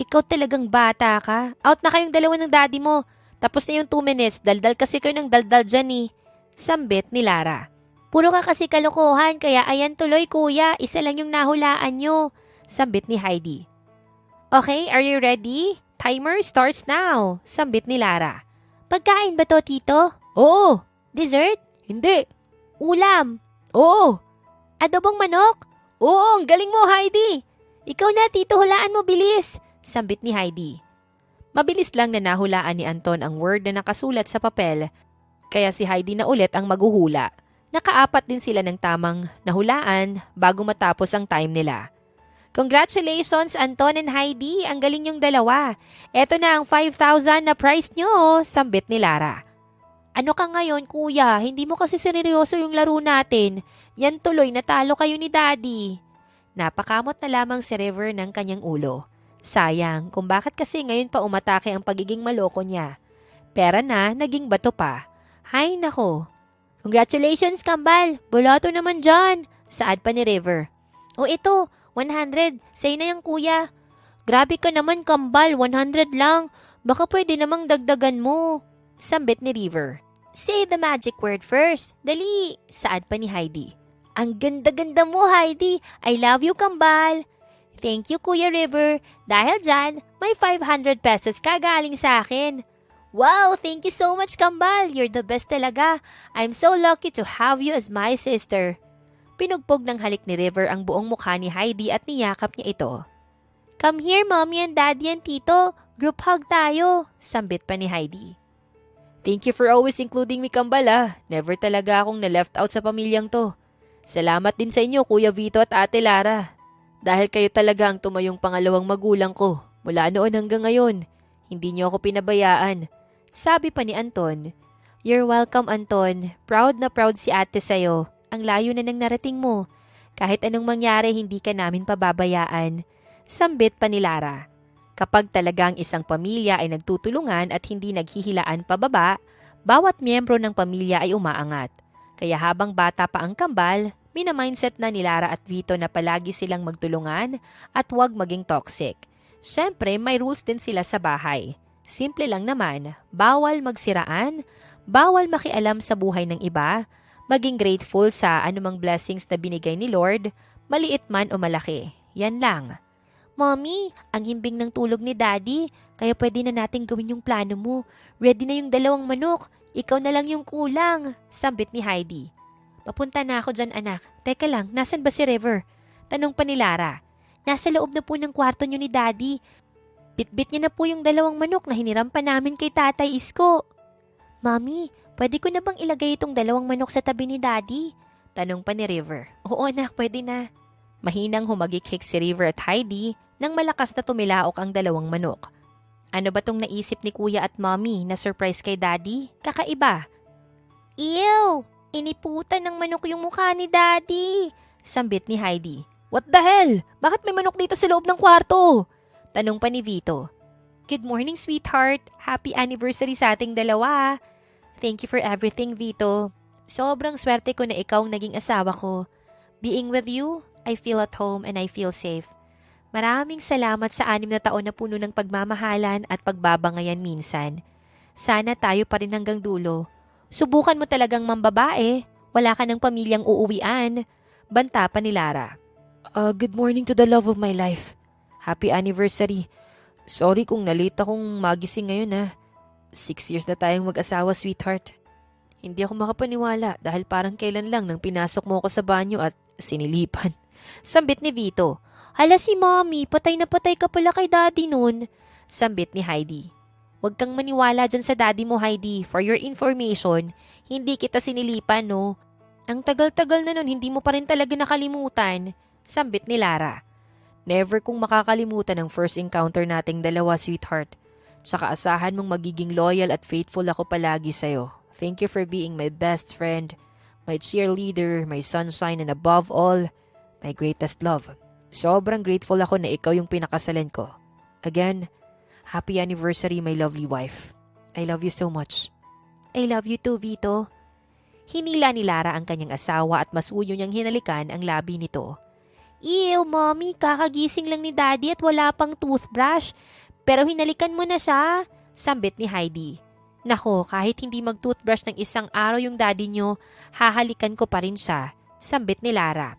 Ikaw talagang bata ka. Out na kayong dalawa ng daddy mo. Tapos na yung 2 minutes, daldal kasi kayo ng daldal dyan eh. Sambit ni Lara. Puro ka kasi kalokohan, kaya ayan tuloy kuya, isa lang yung nahulaan nyo. Sambit ni Heidi. Okay, are you ready? Timer starts now. Sambit ni Lara. Pagkain ba to, Tito? Oo. Dessert? Hindi. Ulam? Oo. Adobong manok? Oo, ang galing mo, Heidi. Ikaw na, Tito, hulaan mo, bilis. Sambit ni Heidi. Mabilis lang na nahulaan ni Anton ang word na nakasulat sa papel, kaya si Heidi na ulit ang maghuhula. Nakaapat din sila ng tamang nahulaan bago matapos ang time nila. Congratulations, Anton and Heidi. Ang galing yung dalawa. Eto na ang 5,000 na prize nyo, sambit ni Lara. Ano ka ngayon, kuya? Hindi mo kasi seryoso yung laro natin. Yan tuloy, natalo kayo ni Daddy. Napakamot na lamang si River ng kanyang ulo. Sayang kung bakit kasi ngayon pa umatake ang pagiging maloko niya. Pera na, naging bato pa. Hay nako. Congratulations, Kambal. Bulato naman dyan. Saad pa ni River. O ito, 100. Sa'yo na yung kuya. Grabe ka naman, Kambal. 100 lang. Baka pwede namang dagdagan mo. Sambit ni River. Say the magic word first. Dali. Saad pa ni Heidi. Ang ganda-ganda mo, Heidi. I love you, Kambal. Thank you, Kuya River. Dahil dyan, may 500 pesos ka galing sa akin. Wow, thank you so much, Kambal. You're the best talaga. I'm so lucky to have you as my sister. Pinugpog ng halik ni River ang buong mukha ni Heidi at niyakap niya ito. Come here, Mommy and Daddy and Tito. Group hug tayo. Sambit pa ni Heidi. Thank you for always including me, Kambal. Never talaga akong na-left out sa pamilyang to. Salamat din sa inyo, Kuya Vito at Ate Lara. Dahil kayo talaga ang tumayong pangalawang magulang ko mula noon hanggang ngayon. Hindi niyo ako pinabayaan. Sabi pa ni Anton. You're welcome, Anton. Proud na proud si ate sa'yo. Ang layo na nang narating mo. Kahit anong mangyari, hindi ka namin pababayaan. Sambit pa ni Lara. Kapag talagang isang pamilya ay nagtutulungan at hindi naghihilaan pababa, bawat miyembro ng pamilya ay umaangat. Kaya habang bata pa ang kambal, minamindset na ni Lara at Vito na palagi silang magtulungan at huwag maging toxic. Siyempre, may rules din sila sa bahay. Simple lang naman, bawal magsiraan, bawal makialam sa buhay ng iba, maging grateful sa anumang blessings na binigay ni Lord, maliit man o malaki. Yan lang. Mommy, ang himbing ng tulog ni Daddy, kaya pwede na natin gawin yung plano mo. Ready na yung 2 manok, ikaw na lang yung kulang, Sambit ni Heidi. Papunta na ako dyan, anak. Teka lang, nasan ba si River? Tanong pa ni Lara. Nasa loob na po ng kwarto niyo ni Daddy. Bitbit niya na po yung 2 manok na hiniram pa namin kay Tatay Isko. Mommy, pwede ko na bang ilagay itong 2 manok sa tabi ni Daddy? Tanong pa ni River. Oo anak, pwede na. Mahinang humagik-hik si River at Heidi nang malakas na tumilaok ang 2 manok. Ano ba tong naisip ni Kuya at Mommy na surprise kay Daddy? Kakaiba. Ew! Iniputan ng manok yung mukha ni Daddy. Sambit ni Heidi. What the hell? Bakit may manok dito sa loob ng kwarto? Tanong pa ni Vito. Good morning, sweetheart. Happy anniversary sa ating dalawa. Thank you for everything, Vito. Sobrang swerte ko na ikaw ang naging asawa ko. Being with you, I feel at home and I feel safe. Maraming salamat sa 6 na taon na puno ng pagmamahalan at pagbabangayan minsan. Sana tayo pa rin hanggang dulo. Subukan mo talagang mambabae. Wala ka ng pamilyang uuwian. Banta pa ni Lara. Good morning to the love of my life. Happy anniversary. Sorry kung nalate akong magising ngayon ha. 6 years na tayong mag-asawa, sweetheart. Hindi ako makapaniwala dahil parang kailan lang nang pinasok mo ako sa banyo at sinilipan. Sambit ni Vito. Hala si Mommy, patay na patay ka pala kay Daddy nun. Sambit ni Heidi. Huwag kang maniwala dyan sa daddy mo, Heidi. For your information, hindi kita sinilipan, no? Ang tagal-tagal na nun, hindi mo pa rin talaga nakalimutan. Sambit ni Lara. Never kong makakalimutan ang first encounter nating dalawa, sweetheart. Tsaka asahan mong magiging loyal at faithful ako palagi sa'yo. Thank you for being my best friend, my cheerleader, my sunshine, and above all, my greatest love. Sobrang grateful ako na ikaw yung pinakasalan ko. Again, happy anniversary, my lovely wife. I love you so much. I love you too, Vito. Hinila ni Lara ang kanyang asawa at masuyo niyang hinalikan ang labi nito. Ew, Mommy, kakagising lang ni Daddy at wala pang toothbrush. Pero hinalikan mo na siya. Sambit ni Heidi. Nako, kahit hindi mag-toothbrush ng 1 araw yung daddy niyo, hahalikan ko pa rin siya. Sambit ni Lara.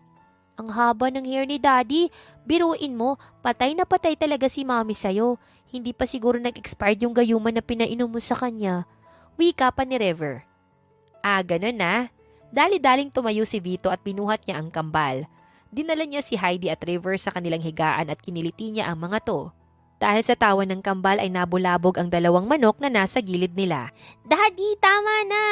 Ang haba ng hair ni Daddy. Biruin mo, patay na patay talaga si Mommy sa'yo. Hindi pa siguro nag-expired yung gayuman na pinainom mo sa kanya. Wika pa ni River. Ganun na. Dali-daling tumayo si Vito at binuhat niya ang kambal. Dinala niya si Heidi at River sa kanilang higaan at kiniliti niya ang mga to. Dahil sa tawa ng kambal ay nabulabog ang 2 manok na nasa gilid nila. Daddy, tama na!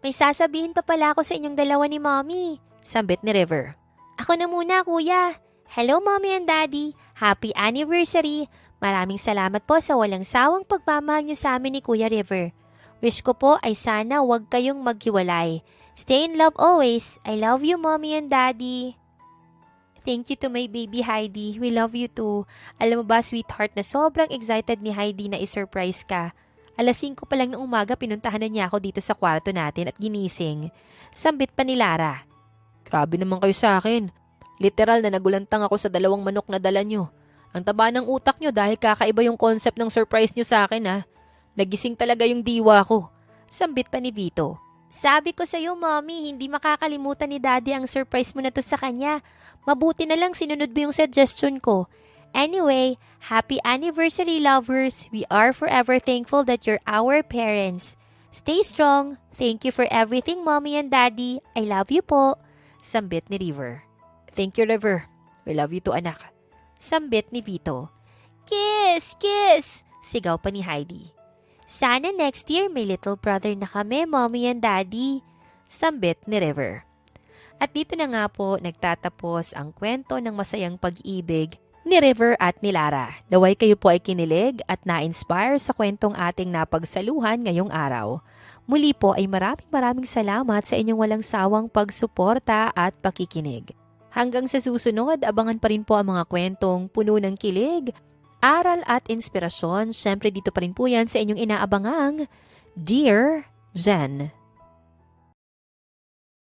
May sasabihin pa pala ako sa inyong 2 ni Mommy. Sambit ni River. Ako na muna, Kuya. Hello, Mommy and Daddy. Happy anniversary. Maraming salamat po sa walang sawang pagmamahal niyo sa amin ni Kuya River. Wish ko po ay sana huwag kayong maghiwalay. Stay in love always. I love you, Mommy and Daddy. Thank you to my baby Heidi. We love you too. Alam mo ba, sweetheart, na sobrang excited ni Heidi na i-surprise ka. 5:00 pa lang ng umaga, pinuntahan na niya ako dito sa kwarto natin at ginising. Sambit pa ni Lara. Grabe naman kayo sa akin. Literal na nagulantang ako sa 2 manok na dala nyo. Ang taba ng utak nyo dahil kakaiba yung concept ng surprise nyo sa akin ha. Nagising talaga yung diwa ko. Sambit pa ni Vito. Sabi ko sa'yo, Mommy, hindi makakalimutan ni Daddy ang surprise mo na to sa kanya. Mabuti na lang sinunod mo yung suggestion ko. Anyway, happy anniversary, lovers. We are forever thankful that you're our parents. Stay strong. Thank you for everything, Mommy and Daddy. I love you po. Sambit ni River. Thank you, River. We love you too, anak. Sambit ni Vito. Kiss! Kiss! Sigaw pa ni Heidi. Sana next year may little brother na kami, Mommy and Daddy. Sambit ni River. At dito na nga po nagtatapos ang kwento ng masayang pag-ibig ni River at ni Lara. Naway kayo po ay kinilig at na-inspire sa kwentong ating napagsaluhan ngayong araw. Muli po ay maraming salamat sa inyong walang sawang pagsuporta at pakikinig. Hanggang sa susunod, abangan pa rin po ang mga kwentong puno ng kilig, aral at inspirasyon. Siyempre dito pa rin po yan sa inyong inaabangang Dear Jen.